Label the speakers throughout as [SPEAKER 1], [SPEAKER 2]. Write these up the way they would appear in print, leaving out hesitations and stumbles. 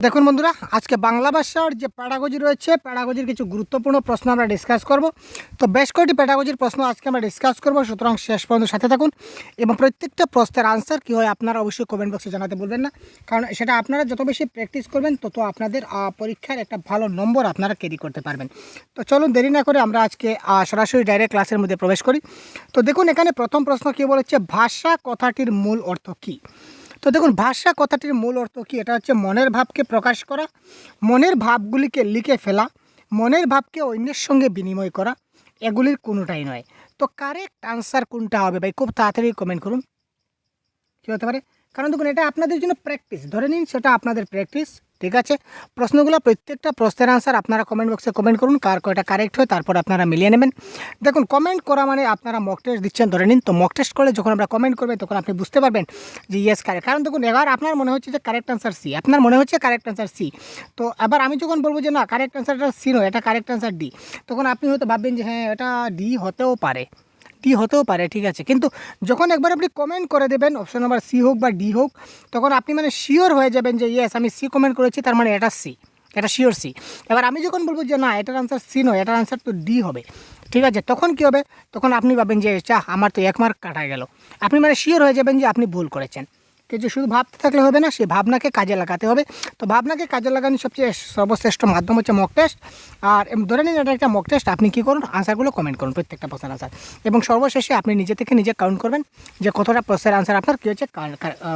[SPEAKER 1] দেখুন বন্ধুরা, আজকে বাংলা ভাষার যে প্যাডাগজি রয়েছে, প্যাডাগজির কিছু গুরুত্বপূর্ণ প্রশ্ন আমরা ডিসকাস করব। তো বেশ কয়েকটি প্যাডাগজির প্রশ্ন আজকে আমরা ডিসকাস করব, সুতরাং শেষ পর্যন্ত সাথে থাকুন এবং প্রত্যেকটা প্রশ্নের আনসার কী হয় আপনারা অবশ্যই কমেন্ট বক্সে জানাতে বলবেন না, কারণ সেটা আপনারা যত বেশি প্র্যাকটিস করবেন তত আপনাদের পরীক্ষার একটা ভালো নম্বর আপনারা ক্যারি করতে পারবেন। তো চলুন দেরি না করে আমরা আজকে সরাসরি ডাইরেক্ট ক্লাসের মধ্যে প্রবেশ করি। তো দেখুন, এখানে প্রথম প্রশ্ন কী বলেছে, ভাষা কথাটির মূল অর্থ কী? তো দেখুন, ভাষা কথাটির মূল অর্থ কী? এটা হচ্ছে মনের ভাবকে প্রকাশ করা, মনের ভাবগুলিকে লিখে ফেলা, মনের ভাবকে অন্যের সঙ্গে বিনিময় করা, এগুলির কোনোটাই নয়। তো কারেক্ট আনসার কোনটা হবে ভাই? খুব তাড়াতাড়ি কমেন্ট করুন। কী হতে পারে? কারণ দেখুন, এটা আপনাদের জন্য প্র্যাকটিস, ধরে নিন সেটা আপনাদের প্র্যাকটিস। ঠিক আছে, প্রশ্নগুলো প্রত্যেকটা প্রশ্নের আনসার আপনারা কমেন্ট বক্সে কমেন্ট করুন, কার কয়টা কারেক্ট হয় তারপর আপনারা মিলিয়ে নেবেন। দেখুন, কমেন্ট করা মানে আপনারা মক টেস্ট দিচ্ছেন ধরে নিন। তো মক টেস্ট করলে যখন আমরা কমেন্ট করবেন তখন আপনি বুঝতে পারবেন যে ইয়েস কারেক্ট। কারণ দেখুন, এবার আপনার মনে হচ্ছে যে কারেক্ট আনসার সি, আপনার মনে হচ্ছে কারেক্ট আনসার সি। তো এবার আমি যখন বলবো যে না, কারেক্ট আনসারটা সি নয়, এটা কারেক্ট আনসার ডি, তখন আপনি হয়তো ভাববেন যে হ্যাঁ, এটা ডি হতেও পারে, ডি হতেও পারে। ঠিক আছে, কিন্তু যখন একবার আপনি কমেন্ট করে দেবেন অপশন নাম্বার সি হোক বা ডি হোক, তখন আপনি মানে শিওর হয়ে যাবেন যে ইয়েস আমি সি কমেন্ট করেছি, তার মানে এটা সি, এটা শিওর সি। এবার আমি যখন বলবো যে না, এটার আনসার সি নয়, এটার আনসার তো ডি হবে, ঠিক আছে, তখন কী হবে? তখন আপনি ভাবেন যে আমার তো 1 মার্ক কাটা গেল। আপনি মানে শিওর হয়ে যাবেন যে আপনি ভুল করেছেন। কিন্তু শুধু ভাবতে থাকলে হবে না, সেই ভাবনাকে কাজে লাগাতে হবে। তো ভাবনাকে কাজে লাগানোর সবচেয়ে সর্বশ্রেষ্ঠ মাধ্যম হচ্ছে মক টেস্ট। আর ধরে নিন এটা একটা মক টেস্ট, আপনি কী করুন, আনসারগুলো কমেন্ট করুন, প্রত্যেকটা প্রশ্নের আনসার, এবং সর্বশেষে আপনি নিজে থেকে নিজে কাউন্ট করবেন যে কতটা প্রশ্নের আনসার আপনার কী হচ্ছে,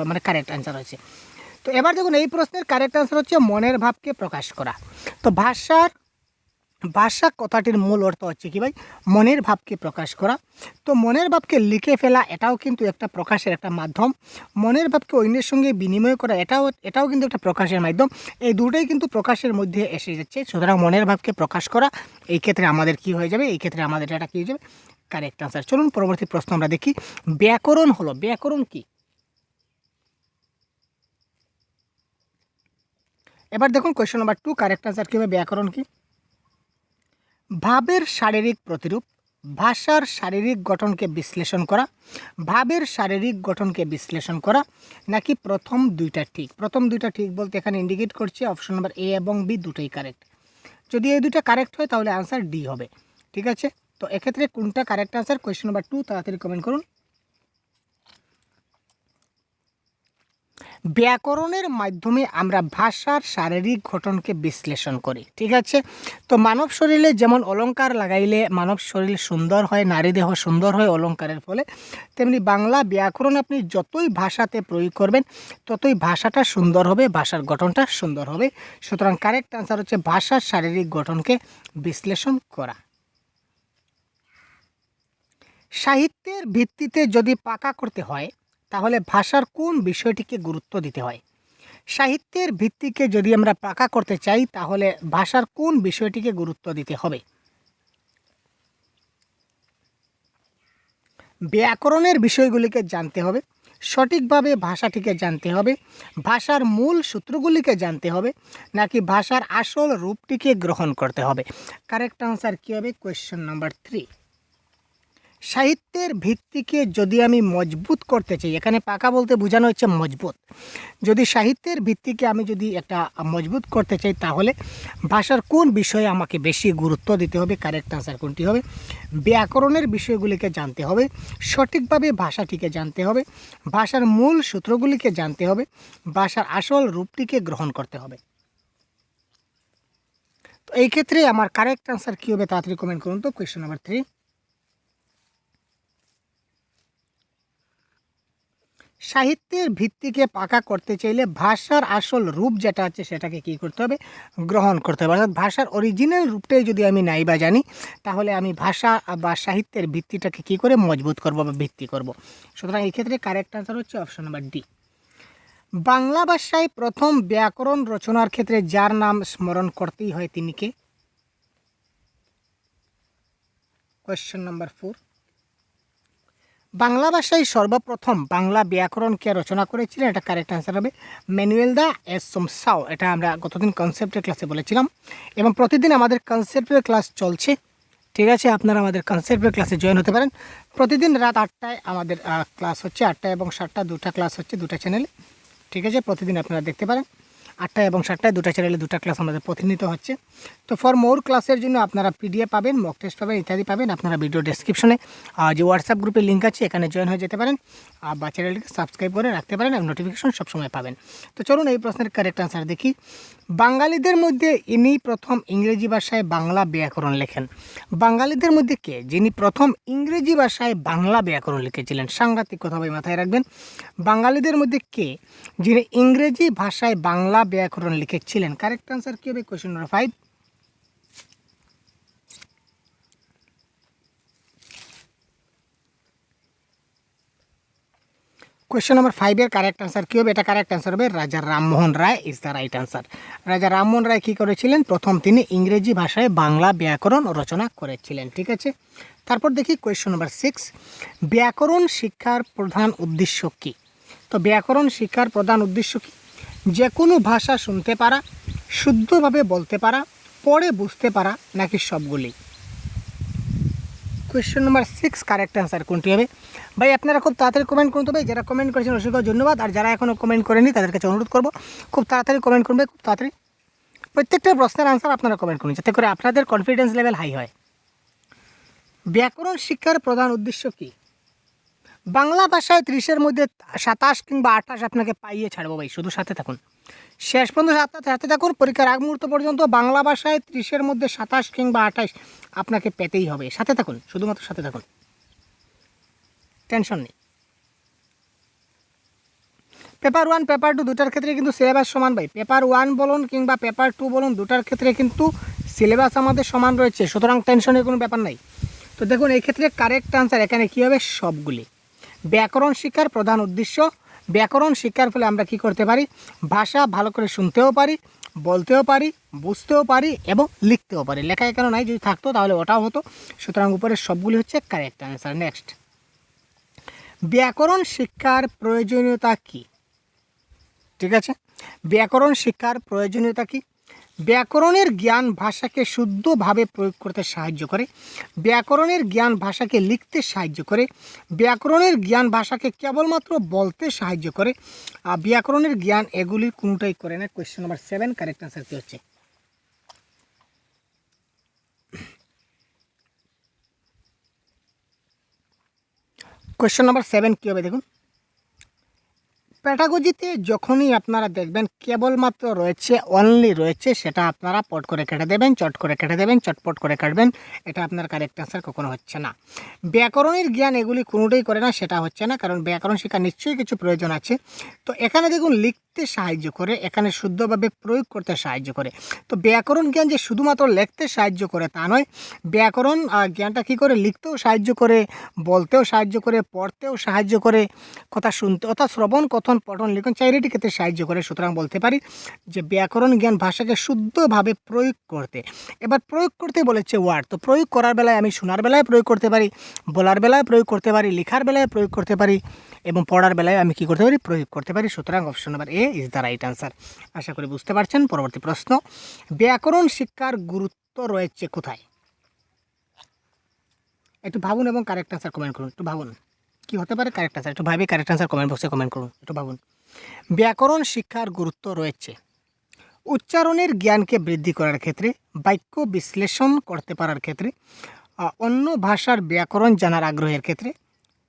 [SPEAKER 1] মানে কারেক্ট আনসার হয়েছে। তো এবার দেখুন, এই প্রশ্নের কারেক্ট আনসার হচ্ছে মনের ভাবকে প্রকাশ করা। তো ভাষা কথাটির মূল অর্থ হচ্ছে কি ভাই? মনের ভাবকে প্রকাশ করা। তো মনের ভাবকে লিখে ফেলা, এটাও কিন্তু একটা প্রকাশের একটা মাধ্যম। মনের ভাবকে অন্যের সঙ্গে বিনিময় করা, এটাও কিন্তু একটা প্রকাশের মাধ্যম। এই দুটোই কিন্তু প্রকাশের মধ্যে এসে যাচ্ছে। সুতরাং মনের ভাবকে প্রকাশ করা, এই ক্ষেত্রে আমাদের কি হয়ে যাবে? এই ক্ষেত্রে আমাদের এটা কী হয়ে যাবে? Correct answer. চলুন পরবর্তী প্রশ্ন আমরা দেখি। ব্যাকরণ হলো, ব্যাকরণ কি? এবার দেখুন কোয়েশ্চন নাম্বার 2, কারেক্ট আনসার কী হবে? ব্যাকরণ কি? ভাবের শারীরিক প্রতিরূপ, ভাষার শারীরিক গঠনকে বিশ্লেষণ করা, ভাবের শারীরিক গঠনকে বিশ্লেষণ করা, নাকি প্রথম দুইটা ঠিক? প্রথম দুইটা ঠিক বলতে এখানে ইন্ডিকেট করছে অপশন নাম্বার এ এবং বি দুটোই কারেক্ট। যদি এই দুইটা কারেক্ট হয় তাহলে আনসার ডি হবে। ঠিক আছে, তো এক্ষেত্রে কোনটা কারেক্ট আনসার? কোয়েশ্চন নাম্বার 2, তাড়াতাড়ি কমেন্ট করুন। ব্যাকরণের মাধ্যমে আমরা ভাষার শারীরিক গঠনকে বিশ্লেষণ করি। ঠিক আছে, তো মানব শরীরে যেমন অলংকার লাগাইলে মানব শরীর সুন্দর হয়, নারী দেহ সুন্দর হয় অলংকারের ফলে, তেমনি বাংলা ব্যাকরণ আপনি যতই ভাষাতে প্রয়োগ করবেন ততই ভাষাটা সুন্দর হবে, ভাষার গঠনটা সুন্দর হবে। সুতরাং কারেক্ট আনসার হচ্ছে ভাষার শারীরিক গঠনকে বিশ্লেষণ করা। সাহিত্যের ভিত্তিতে যদি পাকা করতে হয় তাহলে ভাষার কোন বিষয়টিকে গুরুত্ব দিতে হয়? সাহিত্যের ভিত্তিকে যদি আমরা পাকা করতে চাই তাহলে ভাষার কোন বিষয়টিকে গুরুত্ব দিতে হবে? ব্যাকরণের বিষয়গুলিকে জানতে হবে, সঠিকভাবে ভাষাটিকে জানতে হবে, ভাষার মূল সূত্রগুলিকে জানতে হবে, নাকি ভাষার আসল রূপটিকে গ্রহণ করতে হবে? কারেক্ট আনসার কী হবে? Question number 3। সাহিত্যের ভিত্তিকে যদি আমি মজবুত করতে চাই, এখানে পাকা বলতে বোঝানো হচ্ছে মজবুত। যদি সাহিত্যের ভিত্তিকে আমি যদি একটা মজবুত করতে চাই তাহলে ভাষার কোন বিষয়ে আমাকে বেশি গুরুত্ব দিতে হবে? কারেক্ট আনসার কোনটি হবে? ব্যাকরণের বিষয়গুলিকে জানতে হবে, সঠিকভাবে ভাষাটিকে জানতে হবে, ভাষার মূল সূত্রগুলিকে জানতে হবে, ভাষার আসল রূপটিকে গ্রহণ করতে হবে। তো এই ক্ষেত্রে আমার কারেক্ট আনসার কী হবে? তাড়াতাড়ি কমেন্ট করুন তো। Question number 3। সাহিত্যের ভিত্তিকে পাকা করতে চাইলে ভাষার আসল রূপ যেটা আছে সেটাকে কী করতে হবে? গ্রহণ করতে হবে। অর্থাৎ ভাষার অরিজিনাল রূপটাই যদি আমি নাই বা জানি তাহলে আমি ভাষা বা সাহিত্যের ভিত্তিটাকে কী করে মজবুত করব বা ভিত্তি করব। সুতরাং এই ক্ষেত্রে কারেক্ট আনসার হচ্ছে অপশন নাম্বার ডি। বাংলা ভাষায় প্রথম ব্যাকরণ রচনার ক্ষেত্রে যার নাম স্মরণ করতেই হয় তিনি কে? Question number 4। বাংলা ভাষায় সর্বপ্রথম বাংলা ব্যাকরণকে রচনা করেছিলেন, এটা কারেক্ট আনসার হবে ম্যানুয়েল দা এসোমসাও। এটা আমরা গতদিন কনসেপ্টের ক্লাসে বলেছিলাম এবং প্রতিদিন আমাদের কনসেপ্টের ক্লাস চলছে। ঠিক আছে, আপনারা আমাদের কনসেপ্টের ক্লাসে জয়েন হতে পারেন। প্রতিদিন রাত 8টায় আমাদের ক্লাস হচ্ছে, 8টা এবং 7টা দুটা ক্লাস হচ্ছে দুটা চ্যানেলে। ঠিক আছে, প্রতিদিন আপনারা দেখতে পারেন। 8টায় এবং 7টায় দুটো চ্যানেলে দুটো ক্লাস আমাদের প্রতিনিয়ত হচ্ছে। তো ফর মোর ক্লাসের জন্য আপনারা পিডিএফ পাবেন, মক টেস্ট পাবেন, ইত্যাদি পাবেন। আপনারা ভিডিও ডেসক্রিপশনে যে হোয়াটসঅ্যাপ গ্রুপের লিঙ্ক আছে এখানে জয়েন হয়ে যেতে পারেন, বা চ্যানেলটিকে সাবস্ক্রাইব করে রাখতে পারেন এবং নোটিফিকেশন সবসময় পাবেন। তো চলুন এই প্রশ্নের কারেক্ট আনসার দেখি। বাঙালিদের মধ্যে ইনি প্রথম ইংরেজি ভাষায় বাংলা ব্যাকরণ লেখেন। বাঙালিদের মধ্যে কে যিনি প্রথম ইংরেজি ভাষায় বাংলা ব্যাকরণ লিখেছিলেন? সাংঘাতিক কথা ভাই, মাথায় রাখবেন। বাঙালিদের মধ্যে কে যিনি ইংরেজি ভাষায় বাংলা ব্যাকরণ লিখেছিলেন? কারেক্ট আনসার কী হবে? Question number 5। কোয়েশ্চেন নম্বর 5-এর কারেক্ট আনসার কী হবে? এটা কারেক্ট আনসার হবে Raja Rammohan Roy is the right answer. Raja Rammohan রায় কী করেছিলেন? প্রথম তিনি ইংরেজি ভাষায় বাংলা ব্যাকরণ রচনা করেছিলেন। ঠিক আছে, তারপর দেখি কোয়েশ্চেন নম্বর 6। ব্যাকরণ শিক্ষার প্রধান উদ্দেশ্য কী? তো ব্যাকরণ শিক্ষার প্রধান উদ্দেশ্য কী? যে কোনো ভাষা শুনতে পারা, শুদ্ধভাবে বলতে পারা, পড়ে বুঝতে পারা, নাকি সবগুলি? কোয়েশ্চেন নম্বর 6 কারেক্ট অ্যান্সার কোনটি হবে? ভাই আপনারা খুব তাড়াতাড়ি কমেন্ট করতে হবে। যারা কমেন্ট করেছেন অসংখ্য ধন্যবাদ, আর যারা এখনও কমেন্ট করেনি তাদের কাছে অনুরোধ করবো খুব তাড়াতাড়ি কমেন্ট করবে, খুব তাড়াতাড়ি প্রত্যেকটা প্রশ্নের আনসার আপনারা কমেন্ট করুন, যাতে করে আপনাদের কনফিডেন্স লেভেল হাই হয়। ব্যাকরণ শিক্ষার প্রধান উদ্দেশ্য কী? বাংলা ভাষায় 30-এর মধ্যে 27 কিংবা 28 আপনাকে পাইয়ে ছাড়বো ভাই, শুধু সাথে থাকুন, শেষ পর্যন্ত সাথে থাকুন। পরীক্ষার আগ মুহূর্ত পর্যন্ত বাংলা ভাষায় 30-এর মধ্যে 27 কিংবা 28 আপনাকে পেতেই হবে। সাথে থাকুন, শুধুমাত্র সাথে থাকুন, টেনশন নেই। পেপার 1 পেপার 2 দুটার ক্ষেত্রে কিন্তু সিলেবাস সমান ভাই। পেপার 1 বলুন কিংবা পেপার 2 বলুন, দুটার ক্ষেত্রে কিন্তু সিলেবাস আমাদের সমান রয়েছে, সুতরাং টেনশনের কোনো ব্যাপার নাই। তো দেখুন এই ক্ষেত্রে কারেক্ট আনসার এখানে কী হবে? সবগুলি। ব্যাকরণ শিক্ষার প্রধান উদ্দেশ্য, ব্যাকরণ শিক্ষার ফলে আমরা কি করতে পারি? ভাষা ভালো করে শুনতেও পারি, বলতেও পারি, বুঝতেও পারি এবং লিখতেও পারি। লেখায় কেন নাই, যদি থাকতো তাহলে ওটাও হতো। সুতরাং উপরে সবগুলি হচ্ছে কারেক্ট আনসার। নেক্সট, ব্যাকরণ শিক্ষার প্রয়োজনীয়তা কী? ঠিক আছে, ব্যাকরণ শিক্ষার প্রয়োজনীয়তা কী? ব্যাকরণের জ্ঞান ভাষাকে শুদ্ধভাবে প্রয়োগ করতে সাহায্য করে, ব্যাকরণের জ্ঞান ভাষাকে লিখতে সাহায্য করে, ব্যাকরণের জ্ঞান ভাষাকে কেবলমাত্র বলতে সাহায্য করে, আর ব্যাকরণের জ্ঞান এগুলির কোনোটাই করে না। কোয়েশ্চেন নম্বর 7 কারেক্ট আনসার কী হচ্ছে? কোয়েশ্চেন নম্বর 7 কী হবে দেখুন। প্যাটাগজিতে যখনই আপনারা দেখবেন কেবলমাত্র রয়েছে, অনলি রয়েছে, সেটা আপনারা পট করে কেটে দেবেন, চট করে কেটে দেবেন, চটপট করে কাটবেন। এটা আপনার কারেক্ট আনসার কখনো হচ্ছে না। ব্যাকরণের জ্ঞান এগুলি কোনোটাই করে না, সেটা হচ্ছে না, কারণ ব্যাকরণ শিক্ষা নিশ্চয়ই কিছু প্রয়োজন আছে। তো এখানে দেখুন লিখতে সাহায্য করে, এখানে শুদ্ধভাবে প্রয়োগ করতে সাহায্য করে। তো ব্যাকরণ জ্ঞান যে শুধুমাত্র লিখতে সাহায্য করে তা নয়, ব্যাকরণ জ্ঞানটা কী করে? লিখতেও সাহায্য করে, বলতেও সাহায্য করে, পড়তেও সাহায্য করে, কথা শুনতে অর্থাৎ শ্রবণ, কথন, পঠন, লিখন চারিটি ক্ষেত্রে সাহায্য করে। সুতরাং বলতে পারি যে ব্যাকরণ জ্ঞান ভাষাকে শুদ্ধভাবে প্রয়োগ করতে। এবার প্রয়োগ করতে বলেছে ওয়ার্ড, তো প্রয়োগ করার বেলায় আমি শোনার বেলায় প্রয়োগ করতে পারি, বলার বেলায় প্রয়োগ করতে পারি, লেখার বেলায় প্রয়োগ করতে পারি এবং পড়ার বেলায় আমি কী করতে পারি? প্রয়োগ করতে পারি। সুতরাং option number A is the right answer. আশা করি বুঝতে পারছেন। পরবর্তী প্রশ্ন, ব্যাকরণ শিক্ষার গুরুত্ব রয়েছে কোথায়? একটু ভাবুন এবং কারেক্ট আনসার কমেন্ট করুন। একটু ভাবুন কী হতে পারে কারেক্ট আনসার, একটু ভাবি কারেক্ট আনসার কমেন্ট বক্সে কমেন্ট করুন, একটু ভাবুন। ব্যাকরণ শিক্ষার গুরুত্ব রয়েছে উচ্চারণের জ্ঞানকে বৃদ্ধি করার ক্ষেত্রে, বাক্য বিশ্লেষণ করতে পারার ক্ষেত্রে, অন্য ভাষার ব্যাকরণ জানার আগ্রহের ক্ষেত্রে,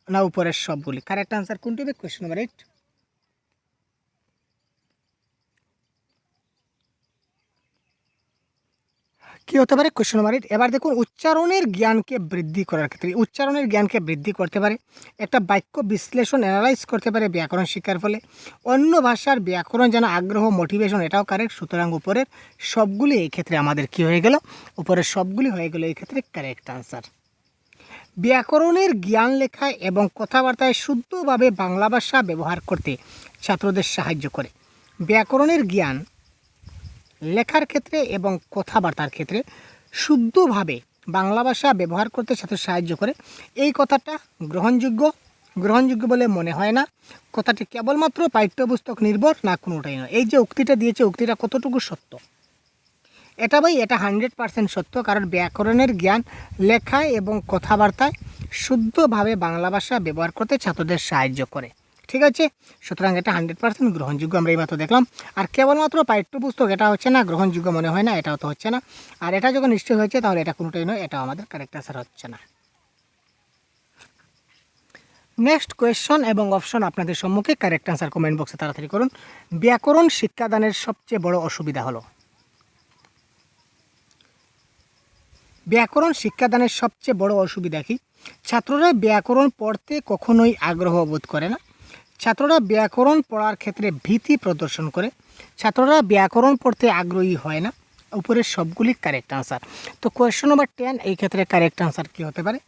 [SPEAKER 1] না উপরের সবগুলি? কারেক্ট আনসার কোনটি হবে? Question number 8। কী হতে পারে? Question number 8। এবার দেখুন উচ্চারণের জ্ঞানকে বৃদ্ধি করার ক্ষেত্রে, উচ্চারণের জ্ঞানকে বৃদ্ধি করতে পারে, একটা বাক্য বিশ্লেষণ অ্যানালাইজ করতে পারে ব্যাকরণ শিক্ষার ফলে, অন্য ভাষার ব্যাকরণ জানা আগ্রহ, মোটিভেশন, এটাও কারেক্ট। সুতরাং উপরের সবগুলি এই ক্ষেত্রে আমাদের কি হয়ে গেল? উপরের সবগুলি হয়ে গেল এই ক্ষেত্রে কারেক্ট আনসার। ব্যাকরণের জ্ঞান লেখায় এবং কথাবার্তায় শুদ্ধভাবে বাংলা ভাষা ব্যবহার করতে ছাত্রদের সাহায্য করে। ব্যাকরণের জ্ঞান লেখার ক্ষেত্রে এবং কথাবার্তার ক্ষেত্রে শুদ্ধভাবে বাংলা ভাষা ব্যবহার করতে ছাত্র সাহায্য করে। এই কথাটা গ্রহণযোগ্য বলে মনে হয় না। কথাটি কেবলমাত্র পাঠ্যপুস্তক নির্ভর না, কোনোটাই নয়। এই যে উক্তিটা দিয়েছে, উক্তিটা কতটুকু সত্য? এটা ভাই এটা 100% সত্য, কারণ ব্যাকরণের জ্ঞান লেখায় এবং কথাবার্তায় শুদ্ধভাবে বাংলা ভাষা ব্যবহার করতে ছাত্রদের সাহায্য করে। ঠিক আছে, সুতরাং এটা 100% গ্রহণযোগ্য আমরা এইমাত্র দেখলাম। আর কেবলমাত্র পাঠ্যপুস্তক এটা হচ্ছে না, গ্রহণযোগ্য মনে হয় না, এটাও তো হচ্ছে না। আর এটা যখন নিশ্চয় হয়েছে তাহলে এটা কোনোটাই নয়, এটাও আমাদের কারেক্ট অ্যান্সার হচ্ছে না। নেক্সট কোয়েশ্চন এবং অপশন আপনাদের সম্মুখে, কারেক্ট অ্যান্সার কমেন্ট বক্সে তাড়াতাড়ি করুন। ব্যাকরণ শিক্ষাদানের সবচেয়ে বড় অসুবিধা হলো, ব্যাকরণ শিক্ষাদানের সবচেয়ে বড় অসুবিধা কি? ছাত্ররা ব্যাকরণ পড়তে কখনোই আগ্রহ বোধ করে না, ছাত্ররা ব্যাকরণ পড়ার ক্ষেত্রে ভীতি প্রদর্শন করে, ছাত্ররা ব্যাকরণ পড়তে আগ্রহী হয় না। উপরের সবগুলি কারেক্ট আনসার। তো কোয়েশ্চন নাম্বার 10 এই ক্ষেত্রে কারেক্ট আনসার কী হতে পারে?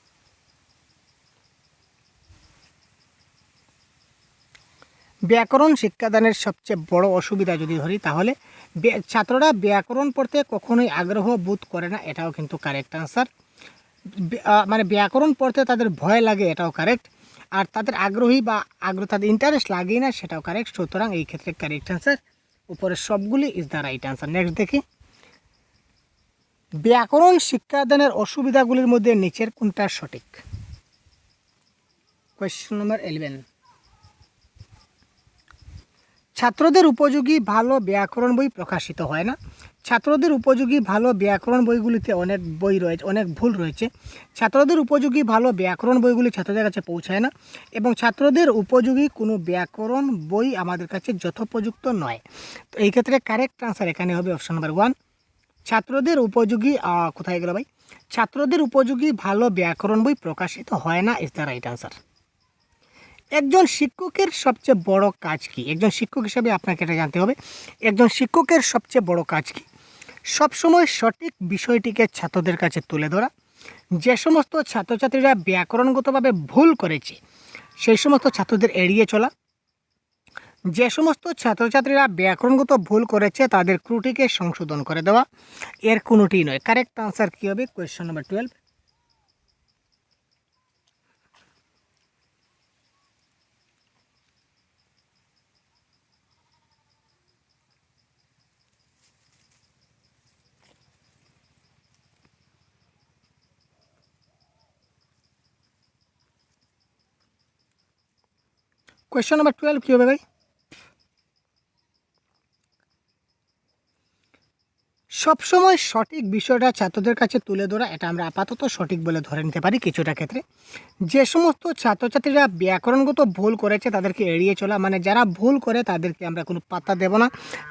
[SPEAKER 1] ব্যাকরণ শিক্ষাদানের সবচেয়ে বড় অসুবিধা যদি ধরি তাহলে ছাত্ররা ব্যাকরণ পড়তে কখনোই আগ্রহ বোধ করে না, এটাও কিন্তু কারেক্ট আনসার। মানে ব্যাকরণ পড়তে তাদের ভয় লাগে, এটাও কারেক্ট। আর তাদের আগ্রহী বা তাদের ইন্টারেস্ট লাগেই না, সেটাও কারেক্ট। সুতরাং এই ক্ষেত্রে কারেক্ট আনসার উপরের সবগুলি is the right answer. Next দেখি, ব্যাকরণ শিক্ষাদানের অসুবিধাগুলির মধ্যে নিচের কোনটা সঠিক? কোয়েশ্চন নম্বর 11, ছাত্রদের উপযোগী ভালো ব্যাকরণ বই প্রকাশিত হয় না, ছাত্রদের উপযোগী ভালো ব্যাকরণ বইগুলিতে অনেক বই রয়েছে, অনেক ভুল রয়েছে, ছাত্রদের উপযোগী ভালো ব্যাকরণ বইগুলি ছাত্রদের কাছে পৌঁছায় না, এবং ছাত্রদের উপযোগী কোনো ব্যাকরণ বই আমাদের কাছে যথোপযুক্ত নয়। তো এই ক্ষেত্রে কারেক্ট আনসার এখানে হবে অপশন নাম্বার 1, ছাত্রদের উপযোগী, কোথায় গেল ভাই, ছাত্রদের উপযোগী ভালো ব্যাকরণ বই প্রকাশিত হয় না ইজ দ্য রাইট আনসার। একজন শিক্ষকের সবচেয়ে বড় কাজ কি? একজন শিক্ষক হিসাবে আপনাকে এটা জানতে হবে, একজন শিক্ষকের সবচেয়ে বড় কাজ কি? সবসময় সঠিক বিষয়টিকে ছাত্রদের কাছে তুলে ধরা, যে সমস্ত ছাত্রছাত্রীরা ব্যাকরণগতভাবে ভুল করেছে সেই সমস্ত ছাত্রদের এড়িয়ে চলা, যে সমস্ত ছাত্রছাত্রীরা ব্যাকরণগত ভুল করেছে তাদের ত্রুটিকে সংশোধন করে দেওয়া, এর কোনোটি নয়। কারেক্ট আনসার কী হবে? কোয়েশ্চন নাম্বার 12, কোয়েশ্চন নাম্বার 12 কী হবে ভাই? সবসময় সঠিক বিষয়টা ছাত্রদের কাছে তুলে ধরা, এটা আমরা আপাতত সঠিক বলে ধরে নিতে পারি কিছুটা ক্ষেত্রে। যে সমস্ত ছাত্রছাত্রীরা ব্যাকরণগত ভুল করেছে তাদেরকে এড়িয়ে চলা, মানে যারা ভুল করে তাদেরকে আমরা কোনো পাত্তা দেব না,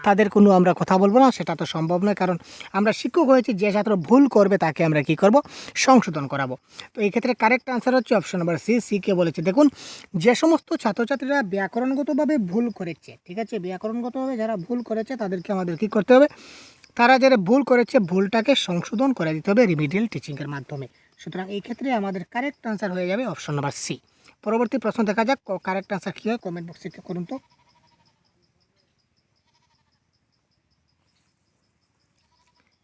[SPEAKER 1] তাদের কোনো আমরা কথা বলবো না, সেটা তো সম্ভব নয়, কারণ আমরা শিক্ষক হয়েছি, যে ছাত্র ভুল করবে তাকে আমরা কি করব? সংশোধন করাবো। তো এই ক্ষেত্রে কারেক্ট আনসার হচ্ছে অপশন নাম্বার সি কে বলেছে। দেখুন, যে সমস্ত ছাত্রছাত্রীরা ব্যাকরণগতভাবে ভুল করেছে, ঠিক আছে, ব্যাকরণগতভাবে যারা ভুল করেছে তাদেরকে আমাদের কী করতে হবে? তারা যারা ভুল করেছে ভুলটাকে সংশোধন করে দিতে হবে রিমিডিয়াল টিচিংয়ের মাধ্যমে। সুতরাং এই ক্ষেত্রে আমাদের কারেক্ট আনসার হয়ে যাবে অপশন নাম্বার সি। পরবর্তী প্রশ্ন দেখা যাক কারেক্ট আনসার কী হয়, কমেন্ট বক্সে করুন তো।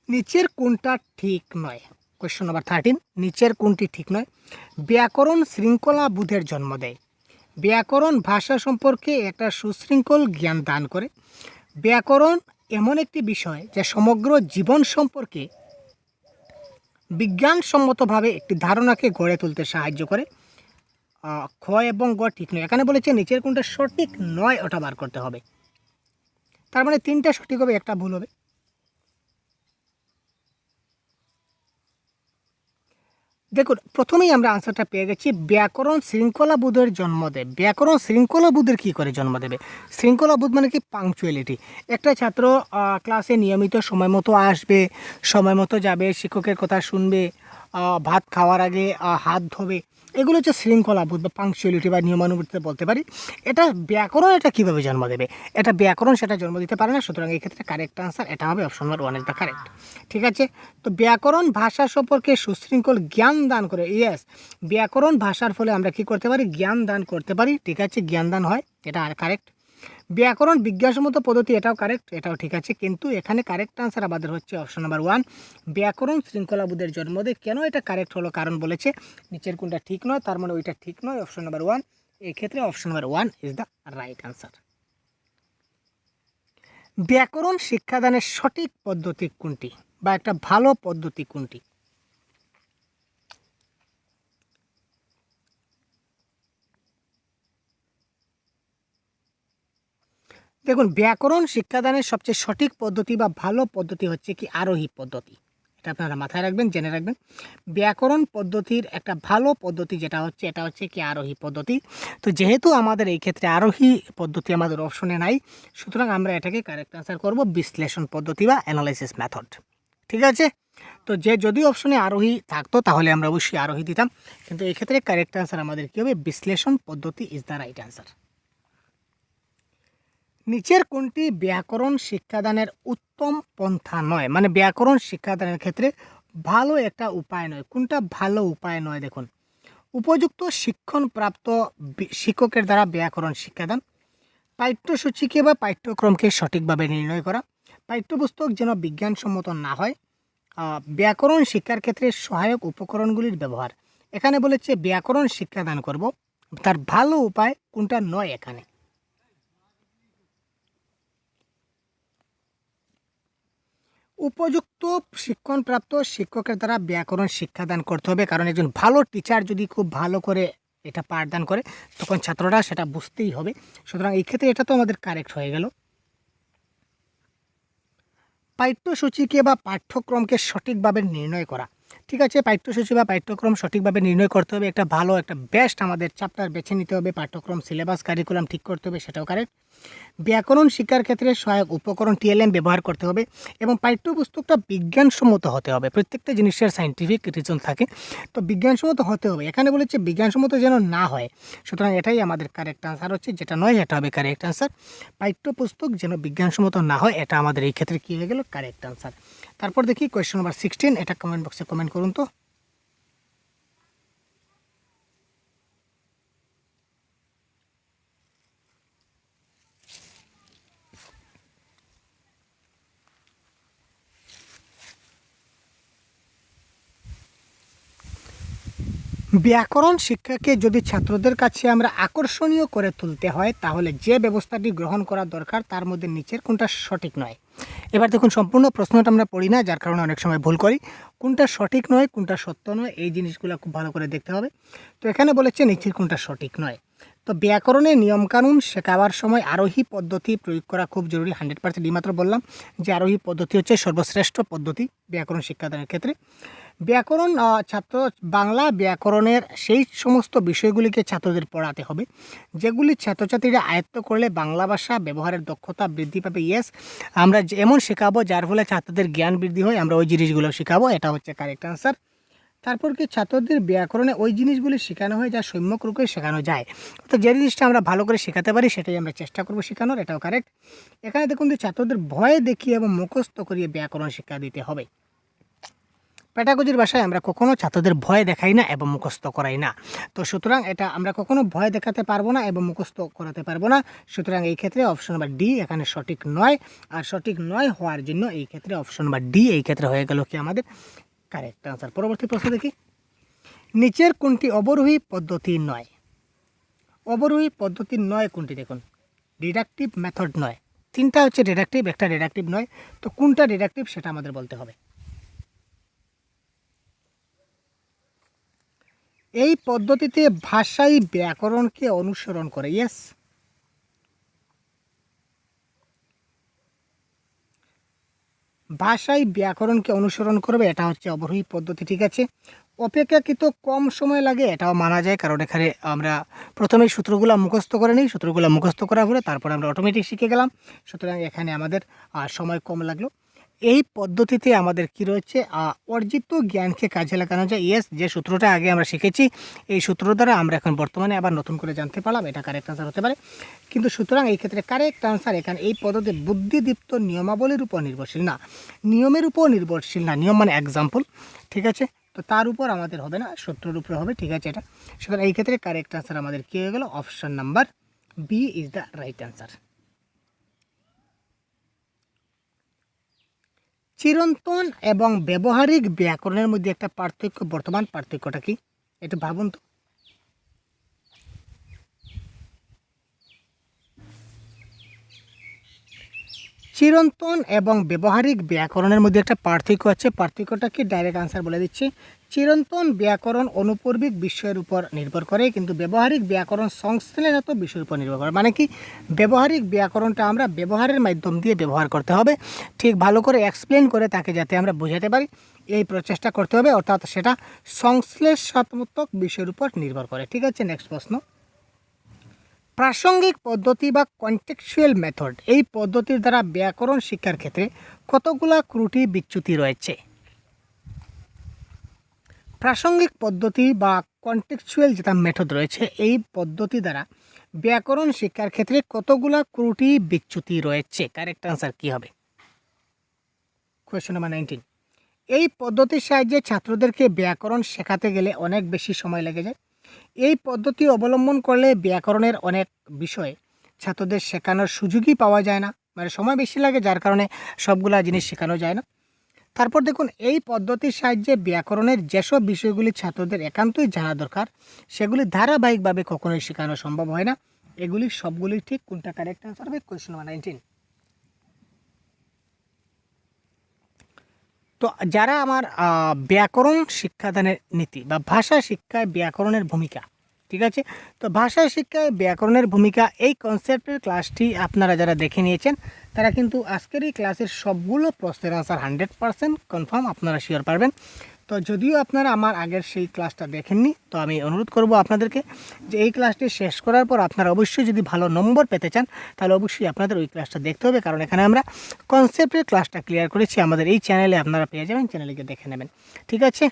[SPEAKER 1] নিচের কোনটা ঠিক নয়? কোয়েশ্চন নাম্বার 13, নিচের কোনটি ঠিক নয়? ব্যাকরণ শৃঙ্খলা বোধের জন্ম দেয়, ব্যাকরণ ভাষা সম্পর্কে একটা সুশৃঙ্খল জ্ঞান দান করে, ব্যাকরণ এমন একটি বিষয় যা সমগ্র জীবন সম্পর্কে বিজ্ঞানসম্মতভাবে একটি ধারণাকে গড়ে তুলতে সাহায্য করে। খ এবং গ ঠিক নয়। এখানে বলেছে নিচের কোনটা সঠিক নয় ওটা বার করতে হবে, তার মানে 3টা সঠিক হবে, একটা ভুল হবে। দেখুন, প্রথমেই আমরা আনসারটা পেয়ে গেছি, ব্যাকরণ শৃঙ্খলাবোধের জন্ম দেয়। ব্যাকরণ শৃঙ্খলাবোধের কী করে জন্ম দেবে? শৃঙ্খলাবোধ মানে কি? পাংচুয়ালিটি। একটা ছাত্র ক্লাসে নিয়মিত সময় মতো আসবে, সময় মতো যাবে, শিক্ষকের কথা শুনবে, ভাত খাওয়ার আগে হাত ধোবে, এগুলো হচ্ছে শৃঙ্খলাবোধ বা পাংচুয়ালিটি বা নিয়মানুবর্তিতা বলতে পারি। এটা ব্যাকরণ এটা কীভাবে জন্ম দেবে? এটা ব্যাকরণ সেটা জন্ম দিতে পারে না। সুতরাং এই ক্ষেত্রে কারেক্ট আনসার এটা হবে option number 1 is the correct. ঠিক আছে, তো ব্যাকরণ ভাষা সম্পর্কে সুশৃঙ্খল জ্ঞান দান করে। ইয়েস, ব্যাকরণ ভাষার ফলে আমরা কি করতে পারি? জ্ঞান দান করতে পারি। ঠিক আছে, জ্ঞান দান হয়, এটা কারেক্ট। ব্যাকরণ বিজ্ঞানসম্মত পদ্ধতি, এটাও কারেক্ট, এটাও ঠিক আছে। কিন্তু এখানে কারেক্ট আনসার আমাদের হচ্ছে অপশন নাম্বার 1, ব্যাকরণ শৃঙ্খলাবোধের জন্ম দেয়। কেন এটা কারেক্ট হলো? কারণ বলেছে নিচের কোনটা ঠিক নয়, তার মানে ওইটা ঠিক নয়, অপশন নাম্বার 1। এই ক্ষেত্রে option number 1 is the right answer. ব্যাকরণ শিক্ষাদানের সঠিক পদ্ধতি কোনটি বা একটা ভালো পদ্ধতি কোনটি? দেখুন, ব্যাকরণ শিক্ষাদানের সবচেয়ে সঠিক পদ্ধতি বা ভালো পদ্ধতি হচ্ছে কি আরোহী পদ্ধতি। এটা আপনারা মাথায় রাখবেন, জেনে রাখবেন। ব্যাকরণ পদ্ধতির একটা ভালো পদ্ধতি যেটা হচ্ছে, এটা হচ্ছে কি আরোহী পদ্ধতি। তো যেহেতু আমাদের এই ক্ষেত্রে আরোহী পদ্ধতি আমাদের অপশনে নাই, সুতরাং আমরা এটাকে কারেক্ট আনসার করব বিশ্লেষণ পদ্ধতি বা অ্যানালাইসিস মেথড। ঠিক আছে? তো যদি অপশনে আরোহী থাকতো তাহলে আমরা অবশ্যই আরোহী দিতাম, কিন্তু এই ক্ষেত্রে কারেক্ট আনসার আমাদের কী হবে? বিশ্লেষণ পদ্ধতি ইজ দ্য রাইট আনসার। নিচের কোনটি ব্যাকরণ শিক্ষাদানের উত্তম পন্থা নয়? মানে ব্যাকরণ শিক্ষাদানের ক্ষেত্রে ভালো একটা উপায় নয়। কোনটা ভালো উপায় নয়? দেখুন, উপযুক্ত শিক্ষণপ্রাপ্ত শিক্ষকের দ্বারা ব্যাকরণ শিক্ষাদান, পাঠ্যসূচিকে বা পাঠ্যক্রমকে সঠিকভাবে নির্ণয় করা, পাঠ্যপুস্তক যেন বিজ্ঞানসম্মত না হয়, ব্যাকরণ শিক্ষার ক্ষেত্রে সহায়ক উপকরণগুলির ব্যবহার। এখানে বলেছে ব্যাকরণ শিক্ষাদান করব, তার ভালো উপায় কোনটা নয়? এখানে উপযুক্ত শিক্ষণপ্রাপ্ত শিক্ষকের দ্বারা ব্যাকরণ শিক্ষাদান করতে হবে, কারণ একজন ভালো টিচার যদি খুব ভালো করে এটা পাঠদান করে তখন ছাত্ররা সেটা বুঝতেই হবে। সুতরাং এই ক্ষেত্রে এটা তো আমাদের কারেক্ট হয়ে গেল। পাঠ্যসূচিকে বা পাঠ্যক্রমকে সঠিকভাবে নির্ণয় করা। ঠিক আছে, পাঠ্যসূচি বা পাঠ্যক্রম সঠিকভাবে নির্ণয় করতে হবে। একটা ভালো একটা বেস্ট আমাদের চ্যাপ্টার বেছে নিতে হবে, পাঠ্যক্রম সিলেবাস কারিকুলাম ঠিক করতে হবে, সেটাও কারেক্ট। ব্যাকরণ শিক্ষার ক্ষেত্রে সহায়ক উপকরণ টিএলএম ব্যবহার করতে হবে এবং পাঠ্যপুস্তকটা বিজ্ঞানসম্মত হতে হবে। প্রত্যেকটা জিনিসের সাইন্টিফিক রিজন থাকে, তো বিজ্ঞানসম্মত হতে হবে। এখানে বলেছে বিজ্ঞানসম্মত যেন না হয়, সুতরাং এটাই আমাদের কারেক্ট আনসার হচ্ছে, যেটা নয় এটা হবে কারেক্ট আনসার। পাঠ্যপুস্তক যেন বিজ্ঞানসম্মত না হয়, এটা আমাদের এই ক্ষেত্রে কী হয়ে গেল? Correct answer. তারপর দেখি কোয়েশ্চেন নাম্বার 16, এটা কমেন্ট বক্সে কমেন্ট করুন তো। ব্যাকরণ শিক্ষাকে যদি ছাত্রদের কাছে আমরা আকর্ষণীয় করে তুলতে হয়, তাহলে যে ব্যবস্থাটি গ্রহণ করা দরকার তার মধ্যে নিচের কোনটা সঠিক নয়? এবার দেখুন, সম্পূর্ণ প্রশ্নটা আমরা পড়ি না, যার কারণে অনেক সময় ভুল করি। কোনটা সঠিক নয়, কোনটা সত্য নয়, এই জিনিসগুলো খুব ভালো করে দেখতে হবে। তো এখানে বলেছে নিচের কোনটা সঠিক নয়। তো ব্যাকরণের নিয়মকানুন শেখাবার সময় আরোহী পদ্ধতি প্রয়োগ করা খুব জরুরি। 100% মাত্র বললাম যে আরোহী পদ্ধতি হচ্ছে সর্বশ্রেষ্ঠ পদ্ধতি ব্যাকরণ শিক্ষাদানের ক্ষেত্রে। ব্যাকরণ বাংলা ব্যাকরণের সেই সমস্ত বিষয়গুলিকে ছাত্রদের পড়াতে হবে যেগুলি ছাত্রছাত্রীরা আয়ত্ত করলে বাংলা ভাষা ব্যবহারের দক্ষতা বৃদ্ধি পাবে। ইয়েস, আমরা এমন শেখাবো যার ফলে ছাত্রদের জ্ঞান বৃদ্ধি হয়, আমরা ওই জিনিসগুলো শেখাবো, এটা হচ্ছে কারেক্ট আনসার। তারপর কি ছাত্রদের ব্যাকরণে ওই জিনিসগুলি শেখানো হয় যা সম্যক রূপে শেখানো যায়। তো যে জিনিসটা আমরা ভালো করে শেখাতে পারি সেটাই আমরা চেষ্টা করবো শেখানোর, এটাও কারেক্ট। এখানে দেখুন যে ছাত্রদের ভয় দেখিয়ে এবং মুখস্থ করিয়ে ব্যাকরণ শিক্ষা দিতে হবে। প্যাডাগজির ভাষায় আমরা কখনো ছাত্রদের ভয় দেখাই না এবং মুখস্থ করাই না। তো সুতরাং এটা আমরা কখনো ভয় দেখাতে পারবো না এবং মুখস্থ করাতে পারবো না। সুতরাং এই ক্ষেত্রে অপশন নাম্বার ডি এখানে সঠিক নয়। আর সঠিক নয় হওয়ার জন্য এই ক্ষেত্রে অপশন নাম্বার ডি এই ক্ষেত্রে হয়ে গেল কি আমাদের কারেক্ট আনসার। পরবর্তী প্রশ্ন দেখি, নিচের কোনটি অবরোহী পদ্ধতি নয়? অবরোহী পদ্ধতি নয় কোনটি? দেখুন, ডিডাকটিভ মেথড নয়। তিনটা হচ্ছে ডিডাকটিভ, একটা ডিডাকটিভ নয়। তো কোনটা ডিডাকটিভ সেটা আমাদের বলতে হবে। এই পদ্ধতিতে ভাষাই ব্যাকরণকে অনুসরণ করে। ইয়েস, ভাষাই ব্যাকরণকে অনুসরণ করবে, এটা হচ্ছে অবরোহী পদ্ধতি। ঠিক আছে, অপেক্ষাকৃত কম সময় লাগে, এটাও মানা যায়, কারণ এখানে আমরা প্রথমেই সূত্রগুলো মুখস্থ করে নিই, সূত্রগুলো মুখস্থ করার পরে তারপর আমরা অটোমেটিক শিখে গেলাম, সুতরাং এখানে আমাদের সময় কম লাগলো। এই পদ্ধতিতে আমাদের কি রয়েছে? অর্জিত জ্ঞানকে কাজে লাগানো যায়। ইয়েস, যে সূত্রটা আগে আমরা শিখেছি এই সূত্র দ্বারা আমরা এখন বর্তমানে আবার নতুন করে জানতে পারলাম, এটা কারেক্ট আনসার হতে পারে। কিন্তু সুতরাং এই ক্ষেত্রে কারেক্ট আনসার এখানে এই পদ্ধতি বুদ্ধিদীপ্ত নিয়মাবলীর উপর নির্ভরশীল না, নিয়মের উপর নির্ভরশীল না। নিয়ম মানে এক্সাম্পল, ঠিক আছে? তো তার উপর আমাদের হবে না, সূত্রের উপরে হবে। ঠিক আছে, এটা সুতরাং এই ক্ষেত্রে কারেক্ট আনসার আমাদের কী হয়ে গেল? Option number B is the right answer. চিরন্তন এবং ব্যবহারিক ব্যাকরণের মধ্যে একটা পার্থক্য, বর্তমান পার্থক্যটা কি? একটু ভাবুন তো। চিরন্তন এবং ব্যবহারিক ব্যাকরণের মধ্যে একটা পার্থক্য আছে। পার্থক্যটা কি ডাইরেক্ট আনসার বলে দিচ্ছি। চিরন্তন ব্যাকরণ অনুপর্বিক বিষয়ের উপর নির্ভর করে, কিন্তু ব্যবহারিক ব্যাকরণ সংশ্লেষগত বিষয়ের উপর নির্ভর করে। মানে কি, ব্যবহারিক ব্যাকরণটা আমরা ব্যবহারের মাধ্যম দিয়ে ব্যবহার করতে হবে, ঠিক ভালো করে এক্সপ্লেন করে তাকে যাতে আমরা বোঝাতে পারি এই প্রচেষ্টা করতে হবে, অর্থাৎ সেটা সংশ্লেষাত্মক বিষয়ের উপর নির্ভর করে। ঠিক আছে, নেক্সট প্রশ্ন। প্রাসঙ্গিক পদ্ধতি বা কন্টেক্সচুয়াল মেথড, এই পদ্ধতির দ্বারা ব্যাকরণ শিক্ষার ক্ষেত্রে কতগুলা ত্রুটি বিচ্যুতি রয়েছে? প্রাসঙ্গিক পদ্ধতি বা কন্টেক্সচুয়াল যেটা মেথড রয়েছে, এই পদ্ধতি দ্বারা ব্যাকরণ শিক্ষার ক্ষেত্রে কতগুলা ত্রুটি বিচ্যুতি রয়েছে? কারেক্ট আনসার কি হবে? Question number 19। এই পদ্ধতির সাহায্যে ছাত্রদেরকে ব্যাকরণ শেখাতে গেলে অনেক বেশি সময় লেগে যায়। এই পদ্ধতি অবলম্বন করলে ব্যাকরণের অনেক বিষয় ছাত্রদের শেখানোর সুযোগই পাওয়া যায় না, মানে সময় বেশি লাগে, যার কারণে সবগুলা জিনিস শেখানো যায় না। তারপর দেখুন, এই পদ্ধতির সাহায্যে ব্যাকরণের যেসব বিষয়গুলি ছাত্রদের একান্তই জানা দরকার, সেগুলি ধারাবাহিকভাবে কখনোই শেখানো সম্ভব হয় না। এগুলি সবগুলি ঠিক। কোনটা কারেক্ট আনসার হবে? Question number 19। তো যারা আমার ব্যাকরণ শিক্ষাদানের নীতি বা ভাষা শিক্ষায় ব্যাকরণের ভূমিকা, ঠিক আছে, তো ভাষা শিক্ষায় ব্যাকরণের ভূমিকা এই কনসেপ্টের ক্লাসটি আপনারা যারা দেখে নিয়েছেন, তারা কিন্তু আজকের এই ক্লাসের সবগুলো প্রশ্নের আনসার 100% কনফার্ম আপনারা শিওর পারবেন। তো যদিও আপনারা আমার আগের সেই ক্লাসটা দেখেননি, তো আমি অনুরোধ করব আপনাদেরকে যে এই ক্লাসটি শেষ করার পর আপনারা অবশ্যই যদি ভালো নম্বর পেতে চান, তাহলে অবশ্যই আপনাদের ওই ক্লাসটা দেখতে হবে, কারণ এখানে আমরা কনসেপ্টের ক্লাসটা ক্লিয়ার করেছি। আমাদের এই চ্যানেলে আপনারা পেয়ে যাবেন, চ্যানেলে গিয়ে দেখে নেবেন। ঠিক আছে,